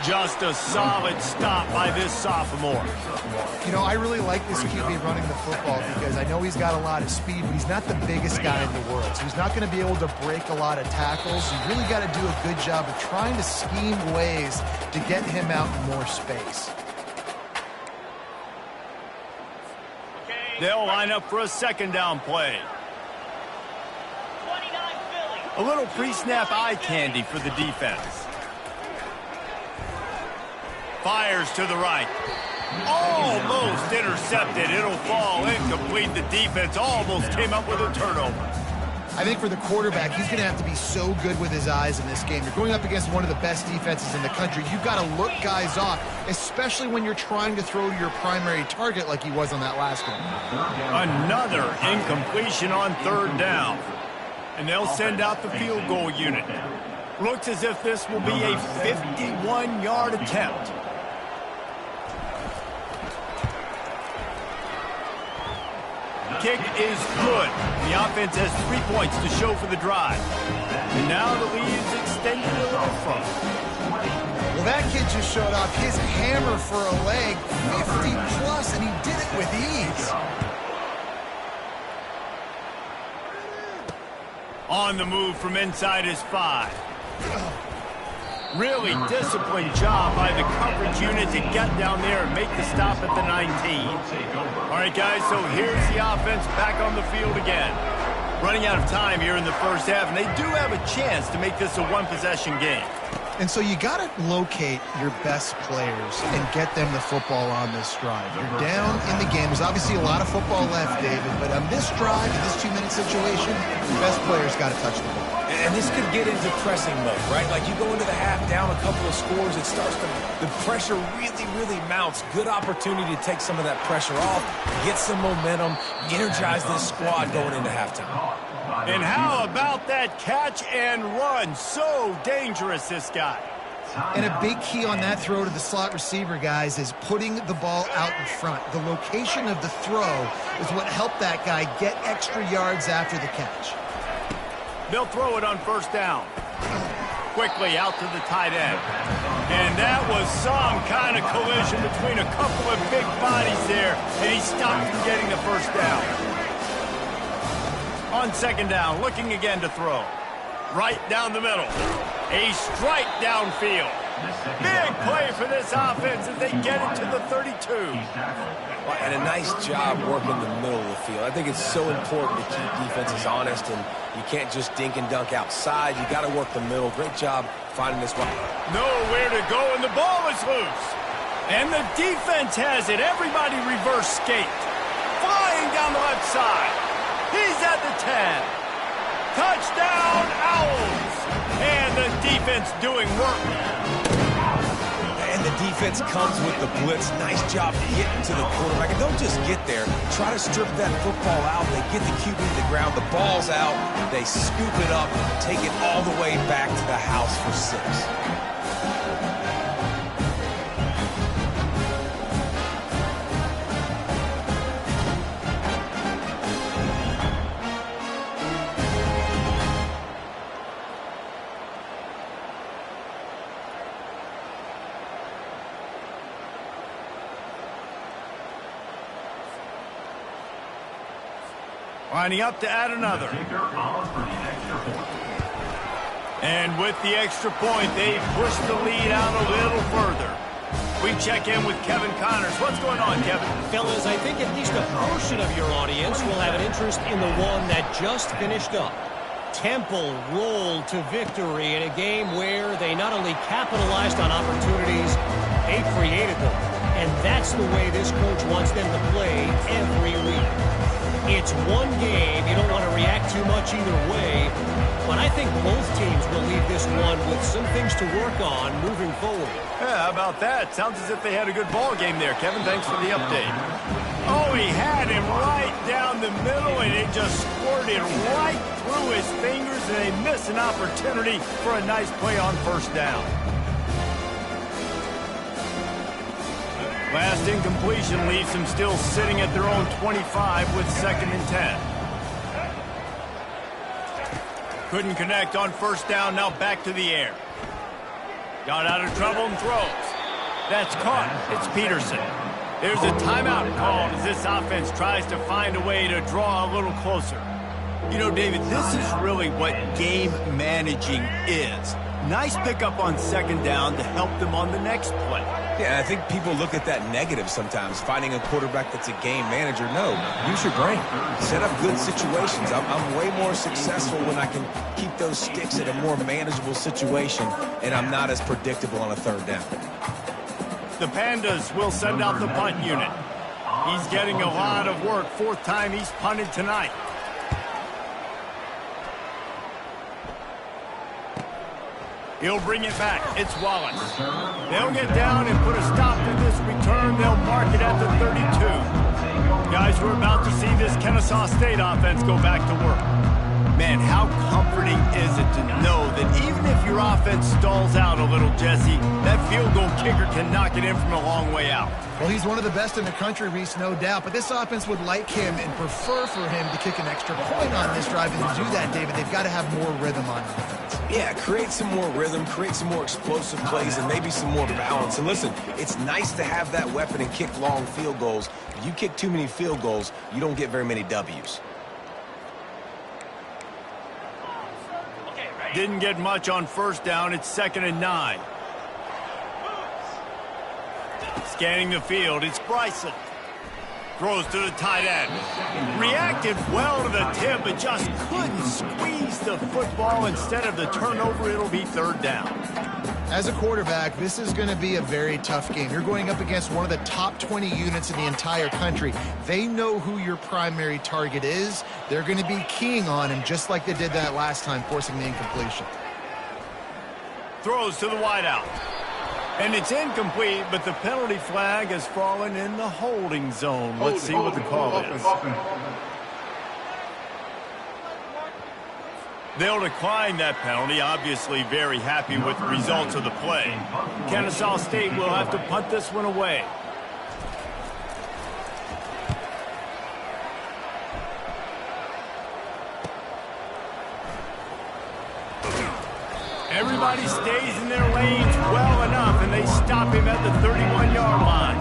Just a solid stop by this sophomore. You know, I really like this QB running the football because I know he's got a lot of speed, but he's not the biggest guy in the world. So he's not going to be able to break a lot of tackles. You really got to do a good job of trying to scheme ways to get him out in more space. They'll line up for a second down play. A little pre-snap eye candy for the defense. Fires to the right. Almost intercepted. It'll fall incomplete. The defense almost came up with a turnover. I think for the quarterback, he's going to have to be so good with his eyes in this game. You're going up against one of the best defenses in the country. You've got to look guys off, especially when you're trying to throw to your primary target like he was on that last one. Another incompletion on third down. And they'll send out the field goal unit. Looks as if this will be a 51-yard attempt. Kick is good. The offense has 3 points to show for the drive. And now the lead is extended a little further. Well, that kid just showed off his hammer for a leg, 50-plus, and he did it with ease. On the move from inside his 5. Really disciplined job by the coverage unit to get down there and make the stop at the 19. All right, guys, so here's the offense back on the field again. Running out of time here in the first half, and they do have a chance to make this a one-possession game. And so you got to locate your best players and get them the football on this drive. You're down in the game. There's obviously a lot of football left, David, but on this drive, in this 2-minute situation, your best players got to touch the ball. And this could get into pressing mode, right? Like you go into the half down a couple of scores, it starts to, the pressure really mounts. Good opportunity to take some of that pressure off, get some momentum, energize this squad going into halftime. And how about that catch and run? So dangerous, this guy. And a big key on that throw to the slot receiver, guys, is putting the ball out in front. The location of the throw is what helped that guy get extra yards after the catch. They'll throw it on first down. Quickly out to the tight end. And that was some kind of collision between a couple of big bodies there, and he stopped from getting the first down. On second down, looking again to throw. Right down the middle. A strike downfield. Big play for this offense as they get it to the 32. And a nice job working the middle of the field. I think it's so important to keep defenses honest, and you can't just dink and dunk outside. You got to work the middle. Great job finding this one. Nowhere to go, and the ball is loose. And the defense has it. Everybody reverse skate. Flying down the left side. He's at the 10. Touchdown, Owls. And the defense doing work. And the defense comes with the blitz. Nice job getting to the quarterback. And don't just get there. Try to strip that football out. They get the QB to the ground. The ball's out. They scoop it up, take it all the way back to the house for 6. Lining up to add another. And with the extra point, they push the lead out a little further. We check in with Kevin Connors. What's going on, Kevin? Fellas, I think at least a portion of your audience will have an interest in the one that just finished up. Temple rolled to victory in a game where they not only capitalized on opportunities, they created them. And that's the way this coach wants them to play every week. It's one game. You don't want to react too much either way. But I think both teams will leave this one with some things to work on moving forward. Yeah, how about that? Sounds as if they had a good ball game there. Kevin, thanks for the update. Oh, he had him right down the middle, and it just squirted right through his fingers, and they missed an opportunity for a nice play on first down. Last incompletion leaves them still sitting at their own 25 with 2nd and 10. Couldn't connect on first down, now back to the air. Got out of trouble and throws. That's caught. It's Peterson. There's a timeout called as this offense tries to find a way to draw a little closer. You know, David, this is really what game managing is. Nice pickup on 2nd down to help them on the next play. Yeah, I think people look at that negative sometimes, finding a quarterback that's a game manager. No, use your brain. Set up good situations. I'm way more successful when I can keep those sticks at a more manageable situation, and I'm not as predictable on a 3rd down. The Pandas will send out the punt unit. He's getting a lot of work. 4th time he's punted tonight. He'll bring it back. It's Wallace. They'll get down and put a stop to this return. They'll mark it at the 32. Guys, we're about to see this Kennesaw State offense go back to work. Man, how comforting is it to know that even if your offense stalls out a little, Jesse, that field goal kicker can knock it in from a long way out. Well, he's one of the best in the country, Reese, no doubt. But this offense would like him and prefer for him to kick an extra point on this drive. And to do that, David, they've got to have more rhythm on offense. Yeah, create some more rhythm, create some more explosive plays, and maybe some more balance. And listen, it's nice to have that weapon and kick long field goals. If you kick too many field goals, you don't get very many W's. Didn't get much on first down. It's 2nd and 9. Scanning the field, it's Bryson. Throws to the tight end. Reacted well to the tip, but just couldn't squeeze the football. Instead of the turnover, it'll be 3rd down. As a quarterback, this is going to be a very tough game. You're going up against one of the top 20 units in the entire country. They know who your primary target is. They're going to be keying on him just like they did that last time, forcing the incompletion. Throws to the wideout. And it's incomplete, but the penalty flag has fallen in the holding zone. Let's see what the call is. They'll decline that penalty, obviously very happy with the results of the play. Kennesaw State will have to punt this one away. Everybody stays in their lanes well enough, and they stop him at the 31-yard line.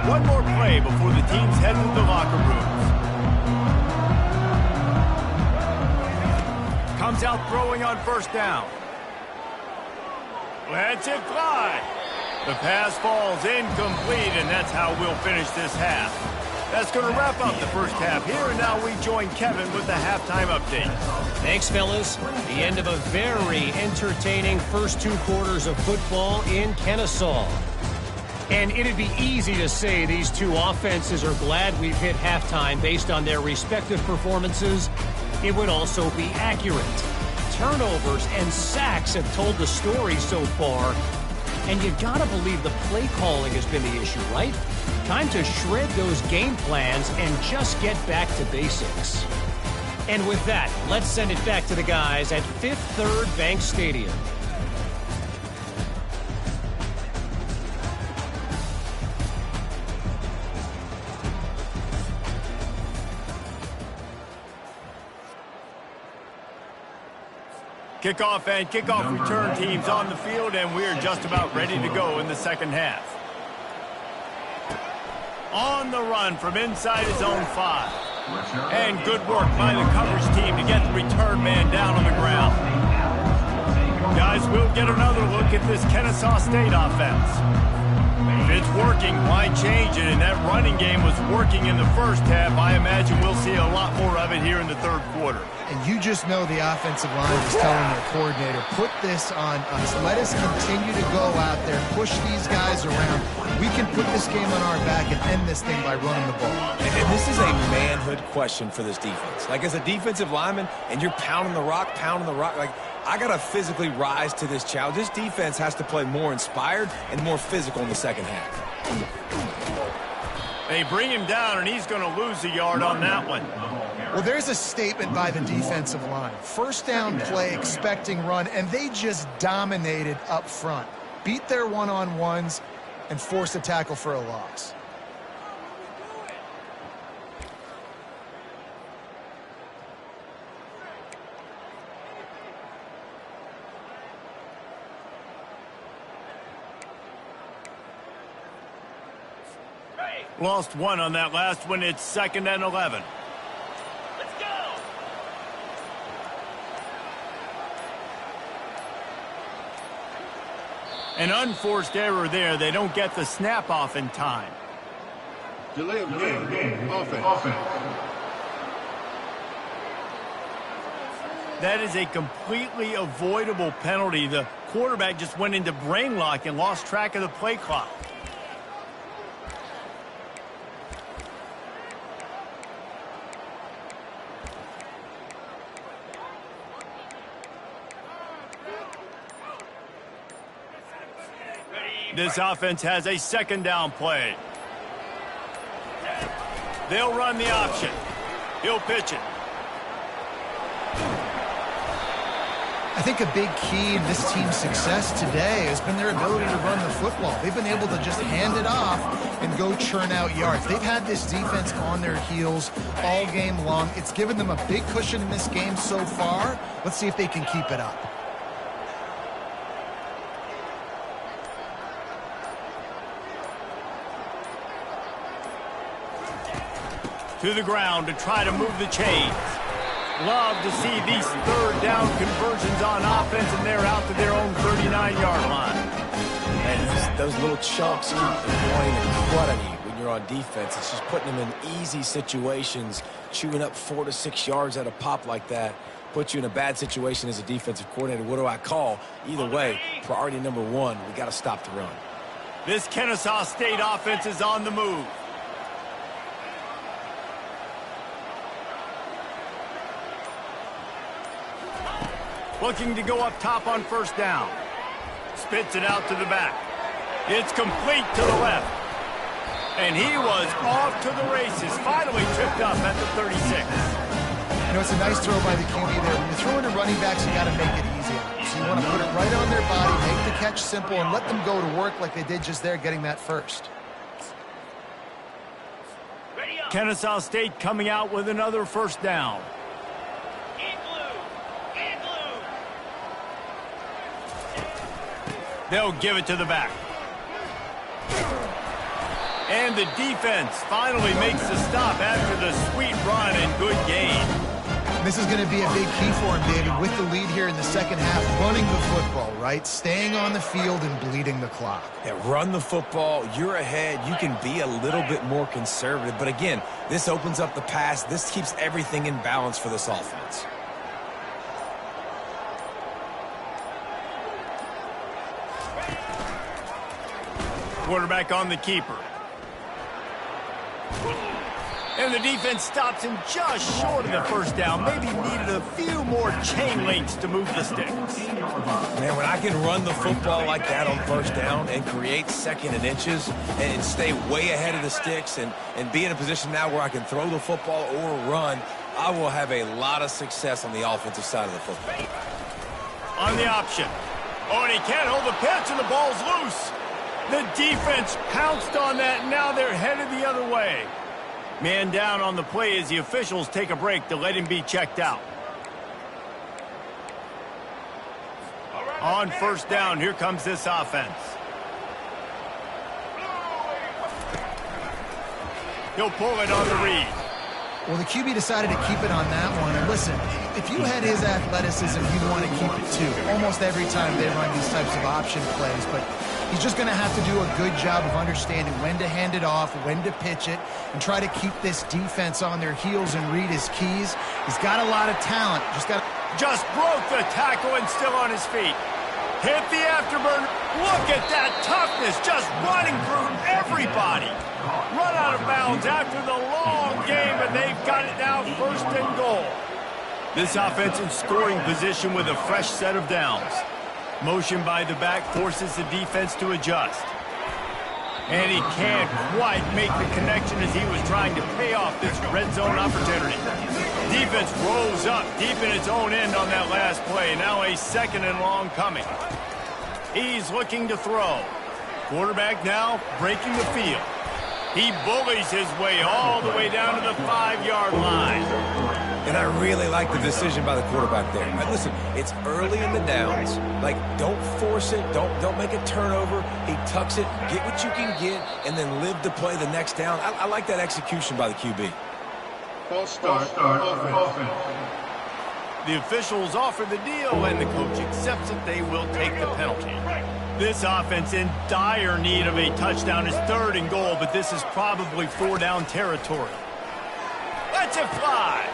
One more play before the teams head to the locker rooms. Comes out throwing on first down. Lets it fly. The pass falls incomplete, and that's how we'll finish this half. That's going to wrap up the first half here, and now we join Kevin with the halftime update. Thanks, fellas. The end of a very entertaining first 2 quarters of football in Kennesaw. And it'd be easy to say these two offenses are glad we've hit halftime based on their respective performances. It would also be accurate. Turnovers and sacks have told the story so far. And you gotta believe the play calling has been the issue, right? Time to shred those game plans and just get back to basics. And with that, let's send it back to the guys at Fifth Third Bank Stadium. Kickoff and kickoff return teams on the field, and we're just about ready to go in the second half. On the run from inside his own 5. And good work by the coverage team to get the return man down on the ground. Guys, we'll get another look at this Kennesaw State offense. If it's working, why change it? And that running game was working in the first half. I imagine we'll see a lot more of it here in the third quarter. And you just know the offensive line is telling their coordinator, put this on us. Let us continue to go out there, push these guys around. We can put this game on our back and end this thing by running the ball. And this is a manhood question for this defense. Like, as a defensive lineman, and you're pounding the rock, like, I got to physically rise to this challenge. This defense has to play more inspired and more physical in the second half. They bring him down, and he's going to lose a yard on that one. Well, there's a statement by the defensive line. First down play, expecting run, and they just dominated up front. Beat their one-on-ones and forced a tackle for a loss. Lost one on that last one. It's 2nd and 11. Let's go. An unforced error there. They don't get the snap off in time. Delay of game. Offense. That is a completely avoidable penalty. The quarterback just went into brain lock and lost track of the play clock. This offense has a 2nd down play. They'll run the option. He'll pitch it. I think a big key in this team's success today has been their ability to run the football. They've been able to just hand it off and go churn out yards. They've had this defense on their heels all game long. It's given them a big cushion in this game so far. Let's see if they can keep it up. To the ground to try to move the chains. Love to see these 3rd down conversions on offense, and they're out to their own 39-yard line. And those little chunks keep annoying and clutting you when you're on defense. It's just putting them in easy situations, chewing up 4 to 6 yards at a pop like that. Puts you in a bad situation as a defensive coordinator. What do I call? Either way, priority number 1, we got to stop the run. This Kennesaw State offense is on the move. Looking to go up top on 1st down. Spits it out to the back. It's complete to the left. And he was off to the races. Finally tripped up at the 36. You know, it's a nice throw by the QB there. When you're throwing to running backs, you got to make it easy on them. So you want to put it right on their body, make the catch simple, and let them go to work like they did just there, getting that first. Kennesaw State coming out with another 1st down. They'll give it to the back. And the defense finally makes the stop after the sweet run and good gain. This is going to be a big key for him, David, with the lead here in the second half, running the football, right? Staying on the field and bleeding the clock. Yeah, run the football. You're ahead. You can be a little bit more conservative. But again, this opens up the pass. This keeps everything in balance for this offense. Quarterback on the keeper. And the defense stops him just short of the 1st down. Maybe needed a few more chain links to move the sticks. Man, when I can run the football like that on 1st down and create 2nd and inches and stay way ahead of the sticks and be in a position now where I can throw the football or run, I will have a lot of success on the offensive side of the football. On the option. Oh, and he can't hold the pitch, and the ball's loose. The defense pounced on that, and now they're headed the other way. Man down on the play as the officials take a break to let him be checked out. On 1st down, here comes this offense. He'll pull it on the read. Well, the QB decided to keep it on that one. And listen, if you had his athleticism, you'd want to keep it too. Almost every time they run these types of option plays, but he's just going to have to do a good job of understanding when to hand it off, when to pitch it, and try to keep this defense on their heels and read his keys. He's got a lot of talent. Just broke the tackle and still on his feet. Hit the afterburner. Look at that toughness, just running through everybody. Run out of bounds after the long game, and they've got it now first and goal. This offense in scoring position with a fresh set of downs. Motion by the back forces the defense to adjust. And he can't quite make the connection as he was trying to pay off this red zone opportunity. Defense rolls up deep in its own end on that last play. Now a second and long coming. He's looking to throw. Quarterback now breaking the field. He bullies his way all the way down to the 5-yard line. And I really like the decision by the quarterback there. Listen, it's early in the downs. Like, don't force it. Don't make a turnover. He tucks it, get what you can get, and then live to play the next down. I like that execution by the QB. False start. Offense. The officials offer the deal, and the coach accepts it. They will take the penalty. This offense in dire need of a touchdown is 3rd and goal, but this is probably 4-down territory. Lets it fly.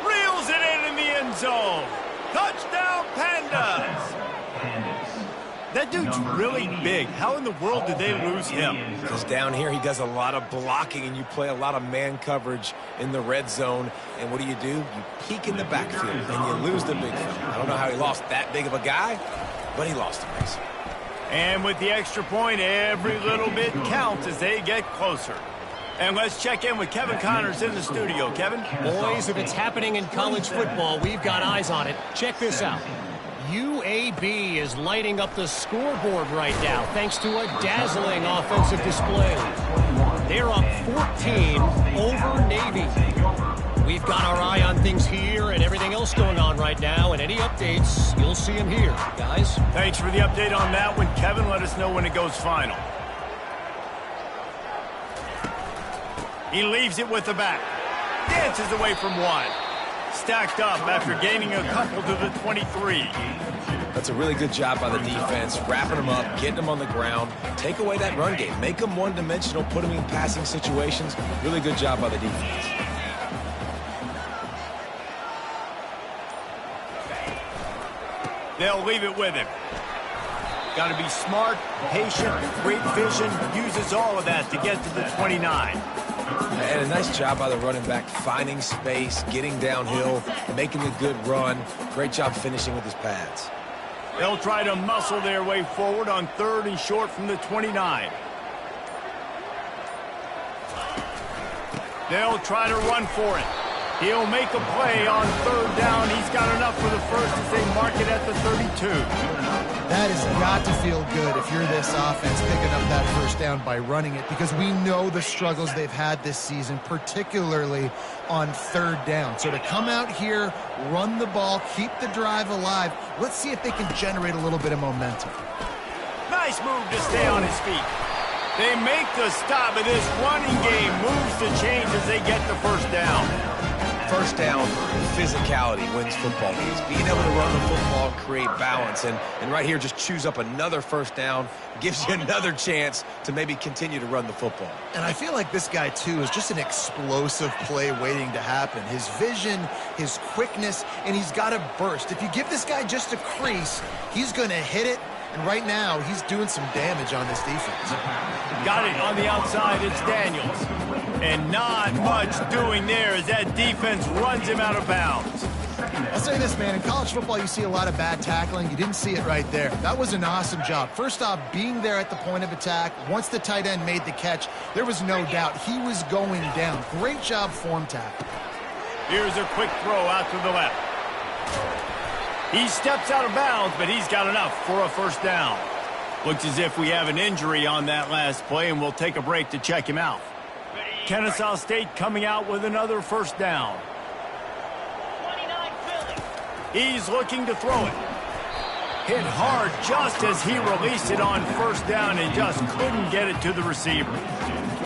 Reels it in the end zone. Touchdown, Pandas. That dude's really big. How in the world did they lose him? Because down here he does a lot of blocking, and you play a lot of man coverage in the red zone. And what do? You peek in the backfield, and you lose the big fella. I don't know how he lost that big of a guy, but he lost him. And with the extra point, every little bit counts as they get closer. And let's check in with Kevin Connors in the studio. Kevin? Boys, if it's happening in college football, we've got eyes on it. Check this out. UAB is lighting up the scoreboard right now thanks to a dazzling offensive display. They're up 14 over Navy. We've got our eye on things here and everything else going on right now, and any updates, you'll see them here, guys. Thanks for the update on that one, Kevin. Let us know when it goes final. He leaves it with the back. Dances away from one. Stacked up after gaining a couple to the 23. That's a really good job by the defense, wrapping them up, getting them on the ground. Take away that run game. Make them one-dimensional, put them in passing situations. Really good job by the defense. They'll leave it with him. Got to be smart, patient, great vision. Uses all of that to get to the 29. And a nice job by the running back, finding space, getting downhill, making a good run. Great job finishing with his pads. They'll try to muscle their way forward on 3rd and short from the 29. They'll try to run for it. He'll make a play on 3rd down. He's got enough for the first as they mark it at the 32. That has got to feel good if you're this offense picking up that first down by running it, because we know the struggles they've had this season, particularly on 3rd down. So to come out here, run the ball, keep the drive alive, let's see if they can generate a little bit of momentum. Nice move to stay on his feet. They make the stop, and this running game moves the chains as they get the first down. First down, physicality wins football games. Being able to run the football, create balance, and right here just choose up another first down, gives you another chance to maybe continue to run the football. And I feel like this guy, too, is just an explosive play waiting to happen. His vision, his quickness, and he's got a burst. If you give this guy just a crease, he's going to hit it. And right now, he's doing some damage on this defense. Got it on the outside. It's Daniels. And not much doing there as that defense runs him out of bounds. I'll say this, man. In college football, you see a lot of bad tackling. You didn't see it right there. That was an awesome job. First off, being there at the point of attack. Once the tight end made the catch, there was no doubt he was going down. Great job form tackle. Here's a quick throw out to the left. He steps out of bounds, but he's got enough for a first down. Looks as if we have an injury on that last play, and we'll take a break to check him out. Kennesaw State coming out with another first down. 29 Philly. He's looking to throw it. Hit hard just as he released it on first down and just couldn't get it to the receiver.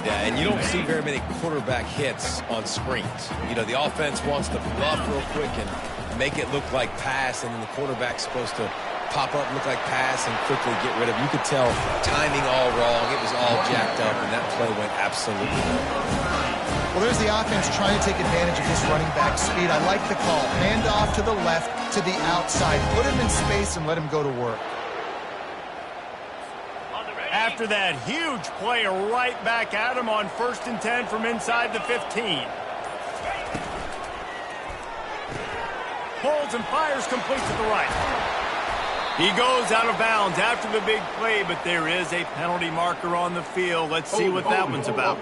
Yeah, and you don't see very many quarterback hits on screens. You know, the offense wants to bluff real quick and make it look like pass, and then the quarterback's supposed to pop up, look like pass, and quickly get rid of it. You could tell timing all wrong. It was all jacked up, and that play went absolutely wrong. Well, there's the offense trying to take advantage of this running back speed. I like the call. Hand off to the left, to the outside. Put him in space and let him go to work. After that huge play, right back at him on 1st and 10 from inside the 15. Pulls and fires complete to the right. He goes out of bounds after the big play, but there is a penalty marker on the field. Let's see what that one's about.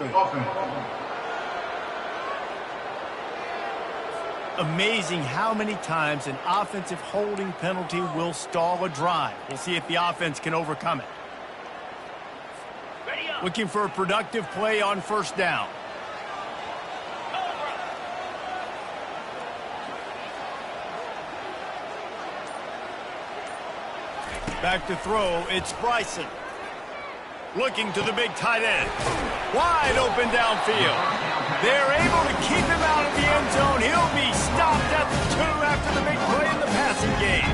Amazing how many times an offensive holding penalty will stall a drive. We'll see if the offense can overcome it. Looking for a productive play on 1st down. Back to throw, it's Bryson. Looking to the big tight end. Wide open downfield. They're able to keep him out of the end zone. He'll be stopped at the 2 after the big play in the passing game.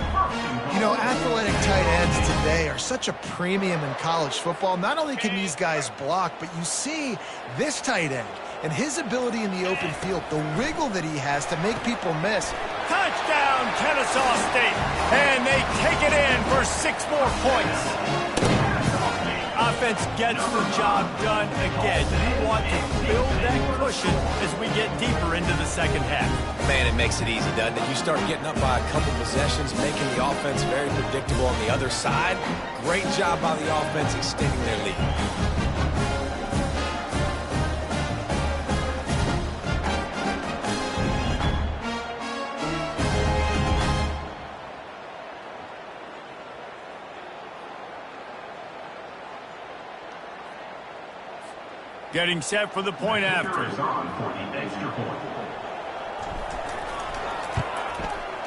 You know, athletic tight ends today are such a premium in college football. Not only can these guys block, but you see this tight end and his ability in the open field, the wiggle that he has to make people miss. Touchdown, Kennesaw State. And they take it in for 6 more points. Offense gets the job done again. You want to build that cushion as we get deeper into the second half. Man, it makes it easy, doesn't it? You start getting up by a couple possessions, making the offense very predictable on the other side. Great job by the offense extending their lead. Getting set for the point after.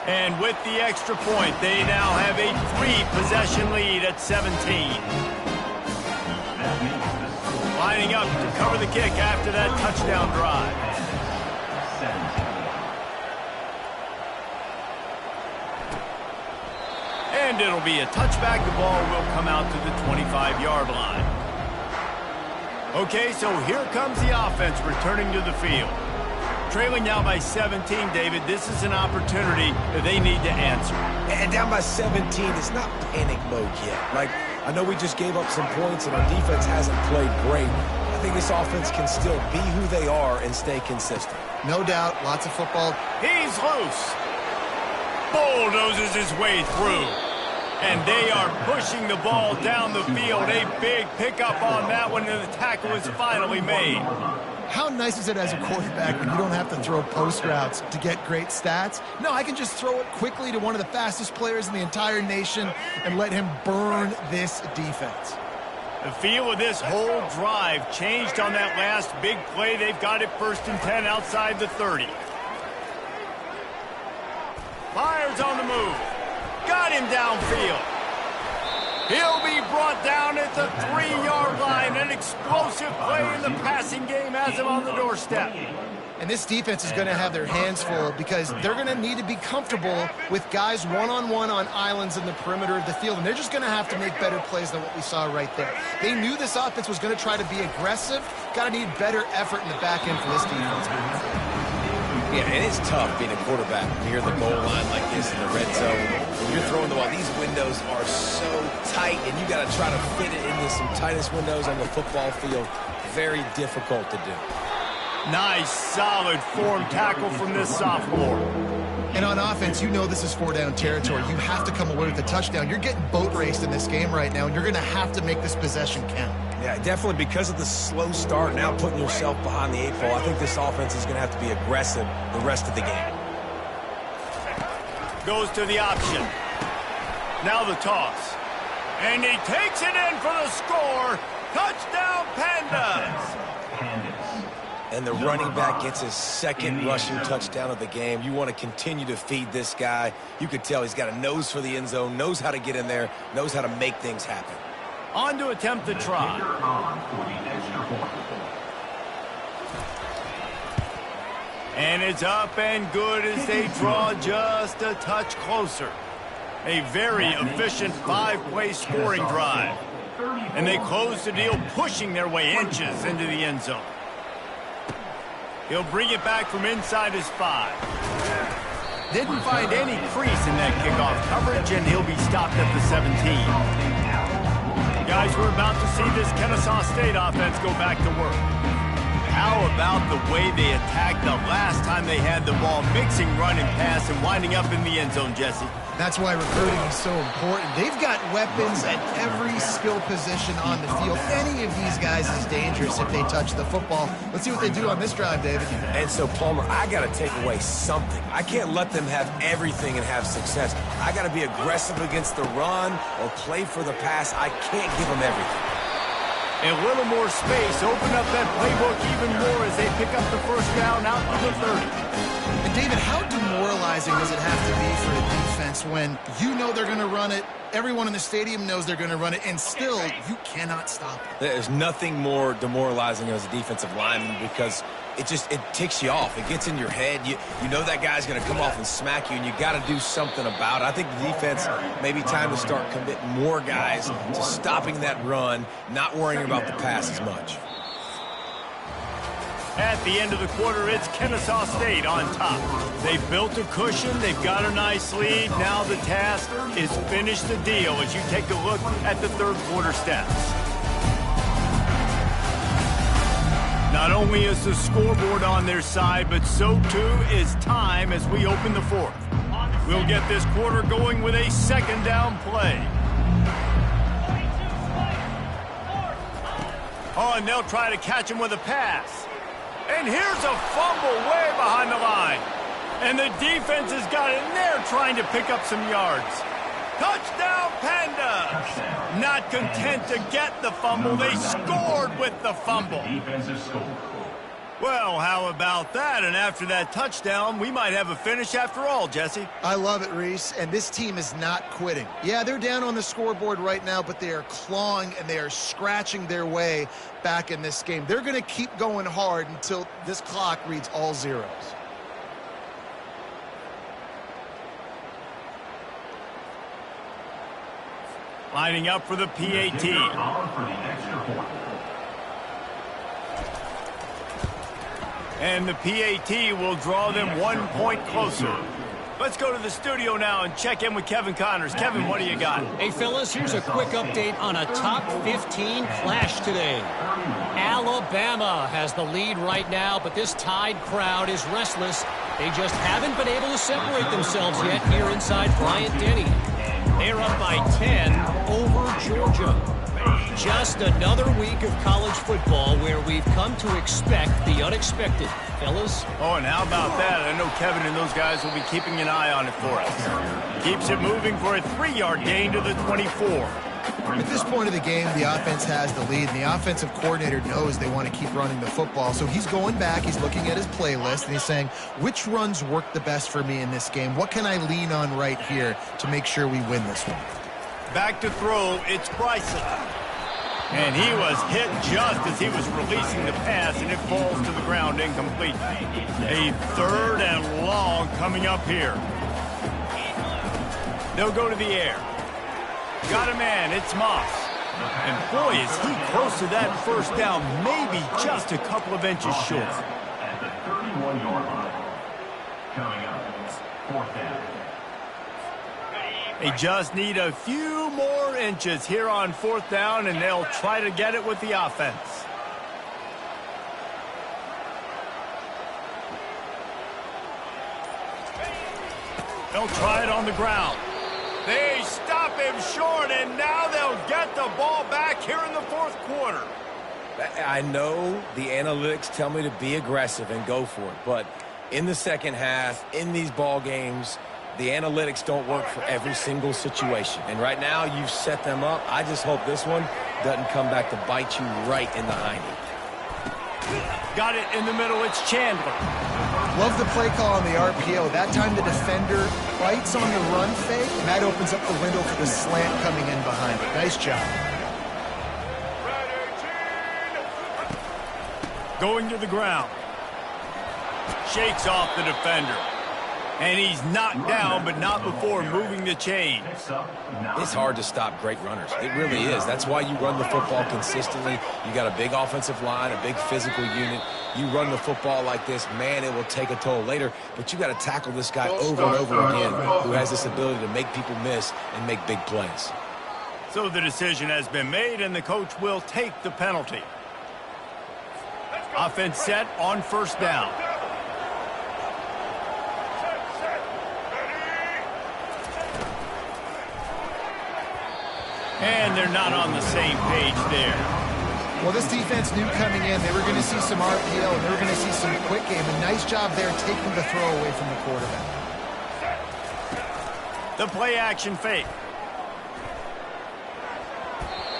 And with the extra point, they now have a 3-possession lead at 17. Lining up to cover the kick after that touchdown drive. And it'll be a touchback. The ball will come out to the 25-yard line. Okay, so here comes the offense returning to the field. Trailing now by 17, David. This is an opportunity that they need to answer. And down by 17, it's not panic mode yet. Like, I know we just gave up some points and our defense hasn't played great. I think this offense can still be who they are and stay consistent. No doubt, lots of football. He's loose. Bulldozes his way through. And they are pushing the ball down the field. A big pickup on that one, and the tackle is finally made. How nice is it as a quarterback when you don't have to throw post routes to get great stats? No, I can just throw it quickly to one of the fastest players in the entire nation and let him burn this defense. The feel of this whole drive changed on that last big play. They've got it 1st and 10 outside the 30. Fires on the move. Got him downfield. He'll be brought down at the 3-yard line. An explosive play in the passing game has him on the doorstep. And this defense is going to have their hands full because they're going to need to be comfortable with guys one-on-one on islands in the perimeter of the field. And they're just going to have to make better plays than what we saw right there. They knew this offense was going to try to be aggressive. Got to need better effort in the back end for this defense. Yeah, and it's tough being a quarterback near the goal line like this in the red zone. When you're throwing the ball, these windows are so tight, and you got to try to fit it into some tightest windows on the football field. Very difficult to do. Nice, solid form tackle from this sophomore. And on offense, you know this is 4-down territory. You have to come away with a touchdown. You're getting boat raced in this game right now, and you're going to have to make this possession count. Yeah, definitely because of the slow start, now putting yourself behind the 8 ball, I think this offense is going to have to be aggressive the rest of the game. Goes to the option. Now the toss. And he takes it in for the score. Touchdown, Pandas! And the running back gets his 2nd rushing touchdown of the game. You want to continue to feed this guy. You could tell he's got a nose for the end zone, knows how to get in there, knows how to make things happen. On to attempt the try. And it's up and good as they draw just a touch closer. A very efficient 5-play scoring drive. And they close the deal, pushing their way inches into the end zone. He'll bring it back from inside his 5. Didn't find any crease in that kickoff coverage, and he'll be stopped at the 17. Guys, we're about to see this Kennesaw State offense go back to work. How about the way they attacked the last time they had the ball, mixing run and pass and winding up in the end zone, Jesse? That's why recruiting is so important. They've got weapons at every skill position on the field. Any of these guys is dangerous if they touch the football. Let's see what they do on this drive, David. And so, Palmer, I got to take away something. I can't let them have everything and have success. I got to be aggressive against the run or play for the pass. I can't give them everything. A little more space, open up that playbook even more as they pick up the first down out to the 30. And David, how demoralizing does it have to be for a defense when you know they're going to run it, everyone in the stadium knows they're going to run it, and still you cannot stop it? There's nothing more demoralizing as a defensive lineman because it ticks you off. It gets in your head. You know that guy's going to come off and smack you, and you got to do something about it. I think the defense maybe time to start committing more guys to stopping that run, not worrying about the pass as much. At the end of the quarter, it's Kennesaw State on top. They've built a cushion. They've got a nice lead. Now the task is finish the deal as you take a look at the third quarter stats. Not only is the scoreboard on their side, but so too is time as we open the fourth. We'll get this quarter going with a second down play. Oh, and they'll try to catch him with a pass. And here's a fumble way behind the line. And the defense has got in there trying to pick up some yards. Touchdown, Panda! Not content to get the fumble, they scored with the fumble. Well, how about that? And after that touchdown, we might have a finish after all, Jesse. I love it, Reese, and this team is not quitting. Yeah, they're down on the scoreboard right now, but they are clawing and they are scratching their way back in this game. They're going to keep going hard until this clock reads all zeros. Lining up for the PAT. And the PAT will draw them 1 point closer. Let's go to the studio now and check in with Kevin Connors. Kevin, what do you got? Hey, fellas, here's a quick update on a top 15 clash today. Alabama has the lead right now, but this Tide crowd is restless. They just haven't been able to separate themselves yet here inside Bryant-Denny. They're up by 10 over Georgia. Just another week of college football where we've come to expect the unexpected. Fellas? Oh, and how about that? I know Kevin and those guys will be keeping an eye on it for us. Keeps it moving for a 3-yard gain to the 24. At this point of the game, the offense has the lead, and the offensive coordinator knows they want to keep running the football. So he's going back, he's looking at his playlist, and he's saying, which runs work the best for me in this game? What can I lean on right here to make sure we win this one? Back to throw, it's Bryson. And he was hit just as he was releasing the pass, and it falls to the ground incomplete. A 3rd and long coming up here. They'll go to the air. Got a man, it's Moss. And boy, is he close to that first down, maybe just a couple of inches short. At the 31-yard line. Coming up, 4th down. They just need a few more inches here on 4th down, and they'll try to get it with the offense. They'll try it on the ground. They stop him short, and now they'll get the ball back here in the 4th quarter. I know the analytics tell me to be aggressive and go for it, but in the second half, in these ball games, the analytics don't work for every single situation. And right now, you've set them up. I just hope this one doesn't come back to bite you right in the hiney. Got it in the middle. It's Chandler. Love the play call on the RPO. That time the defender bites on the run fake, and that opens up the window for the slant coming in behind it. Nice job. Going to the ground. Shakes off the defender. And he's knocked down, but not before moving the chain. It's hard to stop great runners. It really is. That's why you run the football consistently. You got a big offensive line, a big physical unit. You run the football like this, man, it will take a toll later. But you got to tackle this guy over and over again who has this ability to make people miss and make big plays. So the decision has been made, and the coach will take the penalty. Offense set on first down. And they're not on the same page there. Well, this defense knew coming in they were going to see some RPO and they were going to see some quick game. A nice job there taking the throw away from the quarterback. The play action fake.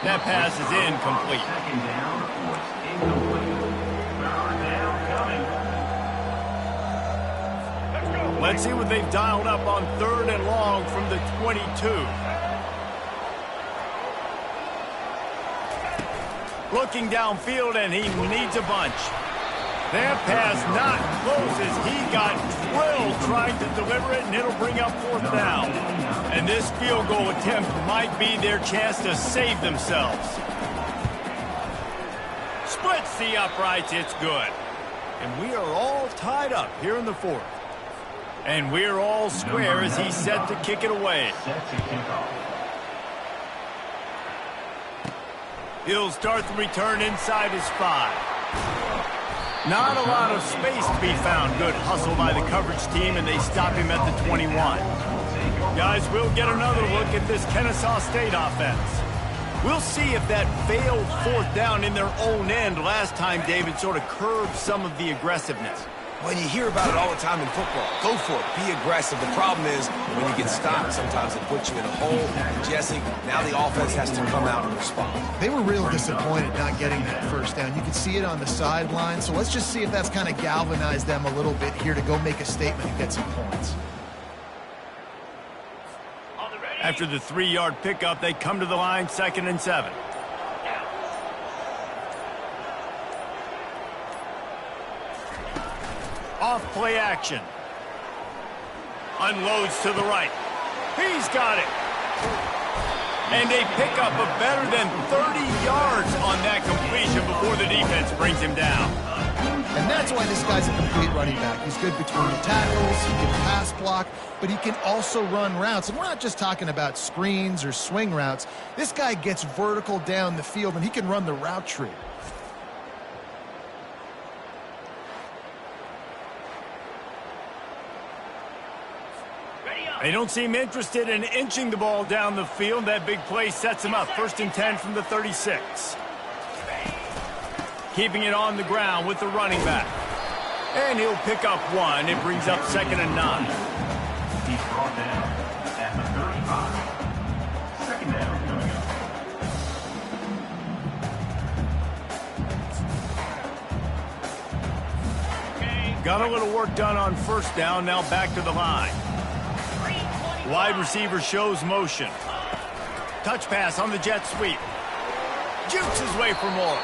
That pass is incomplete. Second down was incomplete. Third down coming. Let's see what they've dialed up on 3rd and long from the 22. Looking downfield, and he needs a bunch. That pass not close as he got drilled trying to deliver it, and it'll bring up 4th down. And this field goal attempt might be their chance to save themselves. Splits the uprights, it's good. And we are all tied up here in the 4th. And we're all square as he's set to kick it away. Set to kick off. He'll start the return inside his 5. Not a lot of space to be found. Good hustle by the coverage team, and they stop him at the 21. Guys, we'll get another look at this Kennesaw State offense. We'll see if that failed 4th down in their own end last time, David, sort of curbed some of the aggressiveness. When you hear about it all the time in football, go for it. Be aggressive. The problem is when you get stopped, sometimes it puts you in a hole. Jesse, now the offense has to come out and respond. They were real disappointed not getting that 1st down. You could see it on the sideline. So let's just see if that's kind of galvanized them a little bit here to go make a statement and get some points. After the 3-yard pickup, they come to the line, 2nd and 7. Off play action. Unloads to the right. He's got it. And they pick up a better than 30 yards on that completion before the defense brings him down. And that's why this guy's a complete running back. He's good between the tackles, he can pass block, but he can also run routes. And we're not just talking about screens or swing routes. This guy gets vertical down the field, and he can run the route tree. They don't seem interested in inching the ball down the field. That big play sets him up. 1st and 10 from the 36. Keeping it on the ground with the running back. And he'll pick up 1. It brings up 2nd and 9. He's brought down at the 35. 2nd down coming up. Got a little work done on 1st down. Now back to the line. Wide receiver shows motion. Touch pass on the jet sweep. Jukes his way for more.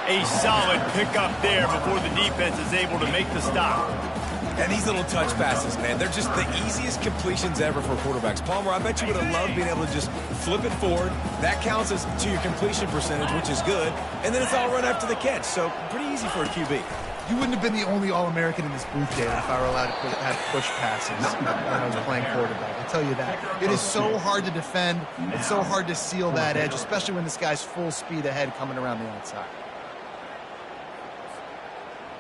A solid pickup there before the defense is able to make the stop. And these little touch passes, man, they're just the easiest completions ever for quarterbacks. Palmer, I bet you would have loved being able to just flip it forward. That counts as to your completion percentage, which is good. And then it's all run after the catch. So pretty easy for a QB. You wouldn't have been the only All-American in this booth, David, if I were allowed to have push passes when I was playing quarterback. I'll tell you that. It is so hard to defend. It's so hard to seal that edge, especially when this guy's full speed ahead coming around the outside.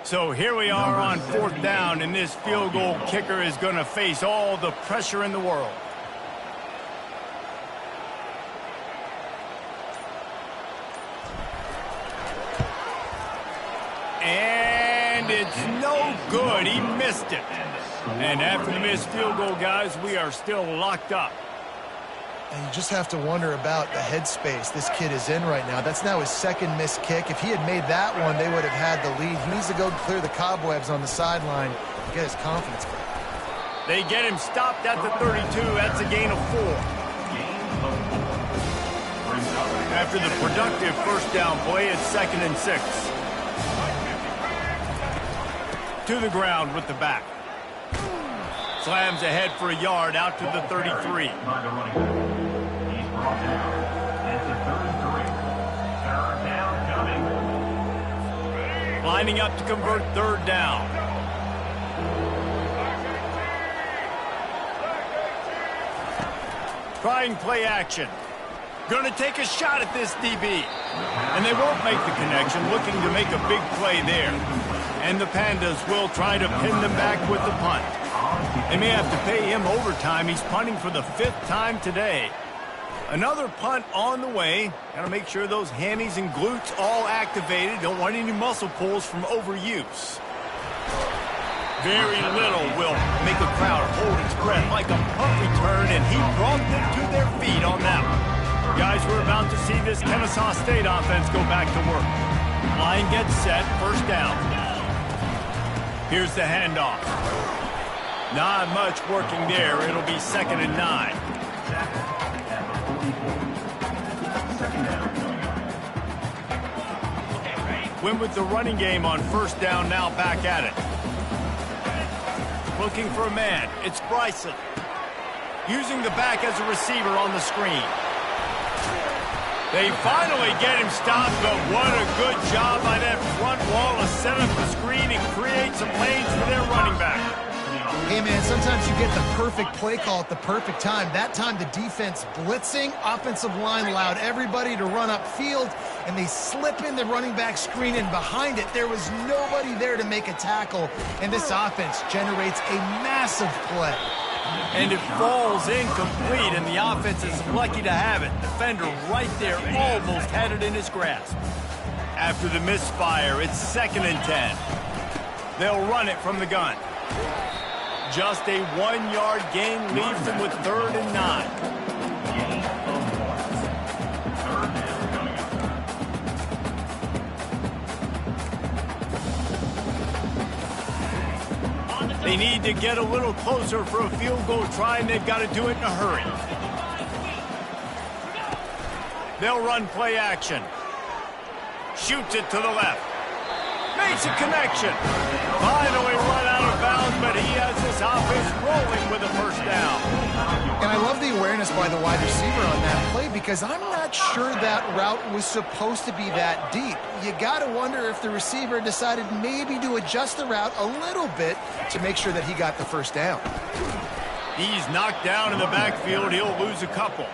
So here we are on 4th down, and this field goal kicker is going to face all the pressure in the world. And it's no good. He missed it. And after the missed field goal, guys, we are still locked up. And you just have to wonder about the headspace this kid is in right now. That's now his 2nd missed kick. If he had made that one, they would have had the lead. He needs to go clear the cobwebs on the sideline to get his confidence back. They get him stopped at the 32. That's a gain of 4. After the productive 1st down play, it's 2nd and 6. to the ground with the back. Slams ahead for a yard out to the 33. By the running back. He's brought down. It's a 3rd and 3. 3rd down coming. Lining up to convert 3rd down. Trying play action. Going to take a shot at this DB. And they won't make the connection, looking to make a big play there. And the Pandas will try to pin them back with the punt. They may have to pay him overtime. He's punting for the 5th time today. Another punt on the way. Got to make sure those hammies and glutes all activated. Don't want any muscle pulls from overuse. Very little will make a crowd hold its breath like a punt return, and he brought them to their feet on that one. Guys, we're about to see this Kennesaw State offense go back to work. Line gets set, 1st down. Here's the handoff. Not much working there. It'll be 2nd and 9. Win with the running game on 1st down, now back at it. Looking for a man. It's Bryson. Using the back as a receiver on the screen. They finally get him stopped, but what a good job by that front wall to set up the screen and create some lanes for their running back. Hey, man, sometimes you get the perfect play call at the perfect time. That time the defense blitzing, offensive line allowed everybody to run upfield, and they slip in the running back screen, and behind it there was nobody there to make a tackle, and this offense generates a massive play. And it falls incomplete, and the offense is lucky to have it. Defender right there almost had it in his grasp. After the misfire, it's 2nd and 10. They'll run it from the gun. Just a 1-yard gain leaves them with 3rd and 9. They need to get a little closer for a field goal try, and they've got to do it in a hurry. They'll run play action. Shoots it to the left. Makes a connection. Finally run out of bounds, but he has this offense rolling with a 1st down. And I love the awareness by the wide receiver on that play, because I'm not sure that route was supposed to be that deep. You got to wonder if the receiver decided maybe to adjust the route a little bit to make sure that he got the 1st down. He's knocked down in the backfield. He'll lose a couple.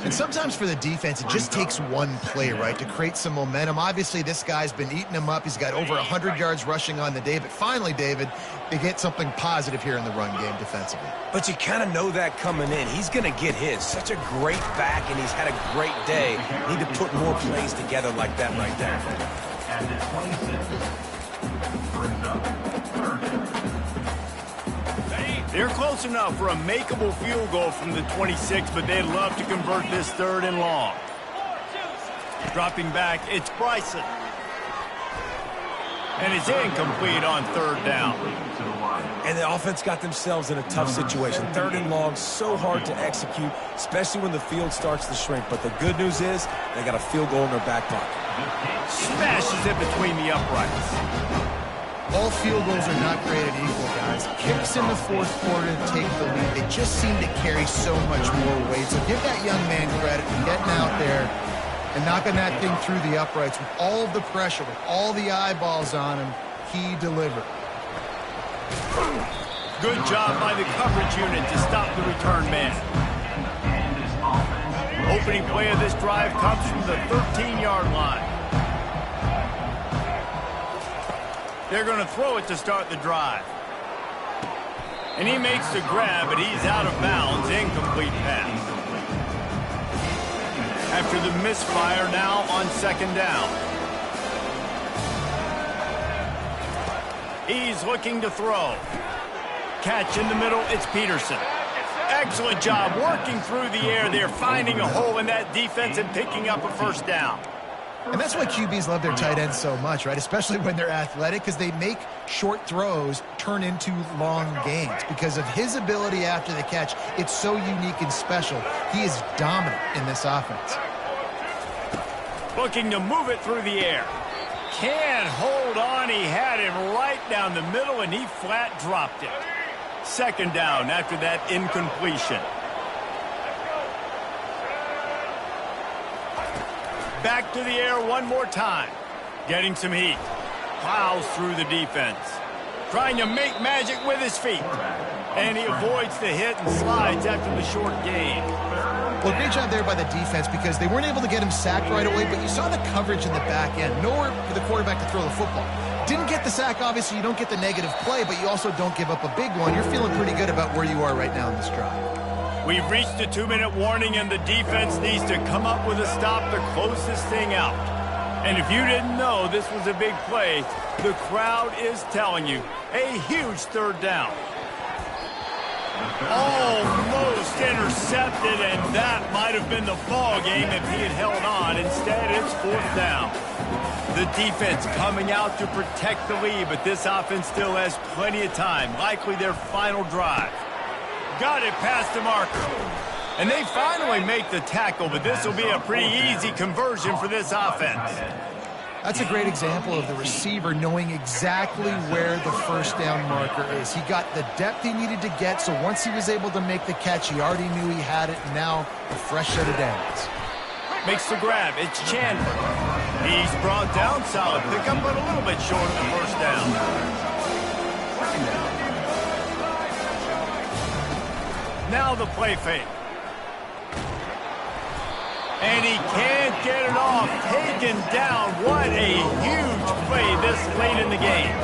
And sometimes for the defense, it just takes one play, right, to create some momentum. Obviously, this guy's been eating him up. He's got over 100 yards rushing on the day. But finally, David, they get something positive here in the run game defensively. But you kind of know that coming in. He's going to get his. Such a great back, and he's had a great day. Need to put more plays together like that right there. And the 26 brings up 3rd. They're close enough for a makeable field goal from the 26, but they'd love to convert this 3rd and long. Dropping back, it's Bryson. And it's incomplete on 3rd down. And the offense got themselves in a tough situation. 3rd and long, so hard to execute, especially when the field starts to shrink. But the good news is they got a field goal in their back pocket. Smashes it between the uprights. All field goals are not created equal, guys. Kicks in the 4th quarter to take the lead. They just seem to carry so much more weight. So give that young man credit for getting out there and knocking that thing through the uprights with all of the pressure, with all the eyeballs on him. He delivered. Good job by the coverage unit to stop the return man. Opening play of this drive comes from the 13-yard line. They're going to throw it to start the drive. And he makes the grab, but he's out of bounds. Incomplete pass. After the misfire, now on 2nd down. He's looking to throw. Catch in the middle, it's Peterson. Excellent job working through the air there, finding a hole in that defense and picking up a 1st down. And that's why QBs love their tight ends so much, right? Especially when they're athletic, because they make short throws turn into long gains. Because of his ability after the catch, it's so unique and special. He is dominant in this offense. Looking to move it through the air. Can't hold on. He had him right down the middle, and he flat dropped it. Second down after that incompletion. Back to the air one more time. Getting some heat. Plows through the defense. Trying to make magic with his feet. And he avoids the hit and slides after the short gain. Well, great job there by the defense because they weren't able to get him sacked right away, but you saw the coverage in the back end. Nowhere for the quarterback to throw the football. Didn't get the sack, obviously. You don't get the negative play, but you also don't give up a big one. You're feeling pretty good about where you are right now in this drive. We've reached a 2-minute warning, and the defense needs to come up with a stop to close this thing out. And if you didn't know this was a big play, the crowd is telling you. A huge third down. Almost intercepted, and that might have been the ball game if he had held on. Instead, it's fourth down. The defense coming out to protect the lead, but this offense still has plenty of time. Likely their final drive. Got it past the marker. And they finally make the tackle, but this will be a pretty easy conversion for this offense. That's a great example of the receiver knowing exactly where the first down marker is. He got the depth he needed to get, so once he was able to make the catch, he already knew he had it, and now a fresh set of downs. Makes the grab. It's Chandler. He's brought down. Solid pickup, but a little bit short of the first down. Now the play fake. And he can't get it off. Taken down. What a huge play this late in the game.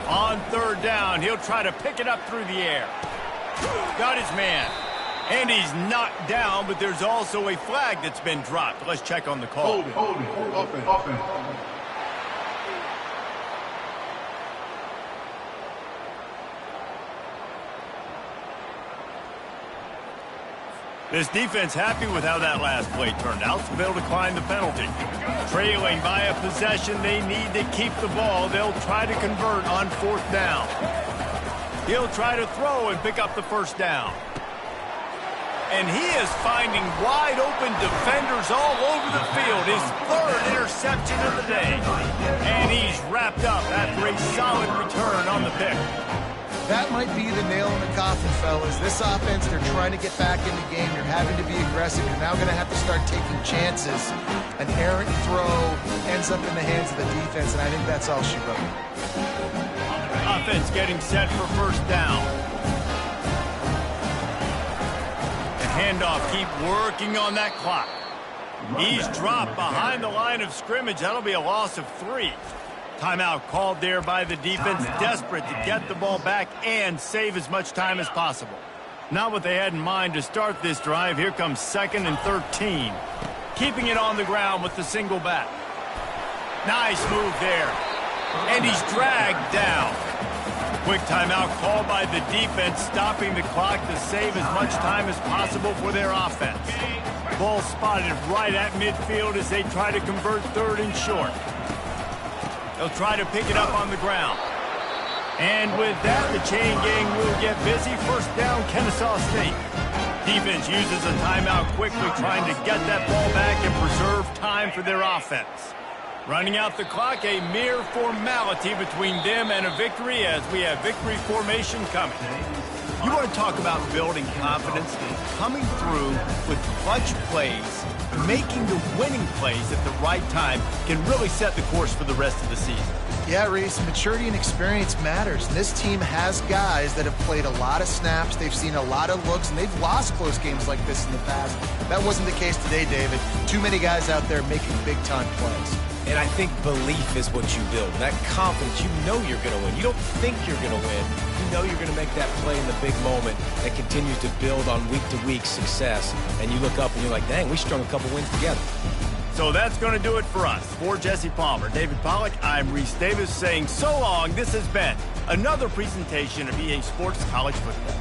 On third down, he'll try to pick it up through the air. Got his man. And he's knocked down, but there's also a flag that's been dropped. Let's check on the call. Holding. Offense. This defense happy with how that last play turned out, so they'll decline the penalty. Trailing by a possession, they need to keep the ball. They'll try to convert on fourth down. He'll try to throw and pick up the first down. And he is finding wide open defenders all over the field. His third interception of the day. And he's wrapped up after a solid return on the pick. That might be the nail in the coffin, fellas. This offense, they're trying to get back in the game. You're having to be aggressive. You're now going to have to start taking chances. An errant throw ends up in the hands of the defense, and I think that's all she wrote. Offense getting set for first down. The handoff, keep working on that clock. He's dropped behind the line of scrimmage. That'll be a loss of 3. Timeout called there by the defense, desperate to get the ball back and save as much time as possible. Not what they had in mind to start this drive. Here comes 2nd and 13. Keeping it on the ground with the single back. Nice move there. And he's dragged down. Quick timeout called by the defense, stopping the clock to save as much time as possible for their offense. Ball spotted right at midfield as they try to convert third and short. They'll try to pick it up on the ground. And with that, the chain gang will get busy. First down, Kennesaw State. Defense uses a timeout quickly, trying to get that ball back and preserve time for their offense. Running out the clock, a mere formality between them and a victory as we have victory formation coming. You want to talk about building confidence? Coming through with clutch plays, making the winning plays at the right time can really set the course for the rest of the season. Yeah, Reese, maturity and experience matters. And this team has guys that have played a lot of snaps. They've seen a lot of looks, and they've lost close games like this in the past. That wasn't the case today, David. Too many guys out there making big-time plays. And I think belief is what you build. That confidence, you know you're going to win. You don't think you're going to win. You know you're going to make that play in the big moment that continues to build on week-to-week success. And you look up and you're like, dang, we strung a couple wins together. So that's going to do it for us. For Jesse Palmer, David Pollack, I'm Reese Davis saying so long. This has been another presentation of EA Sports College Football.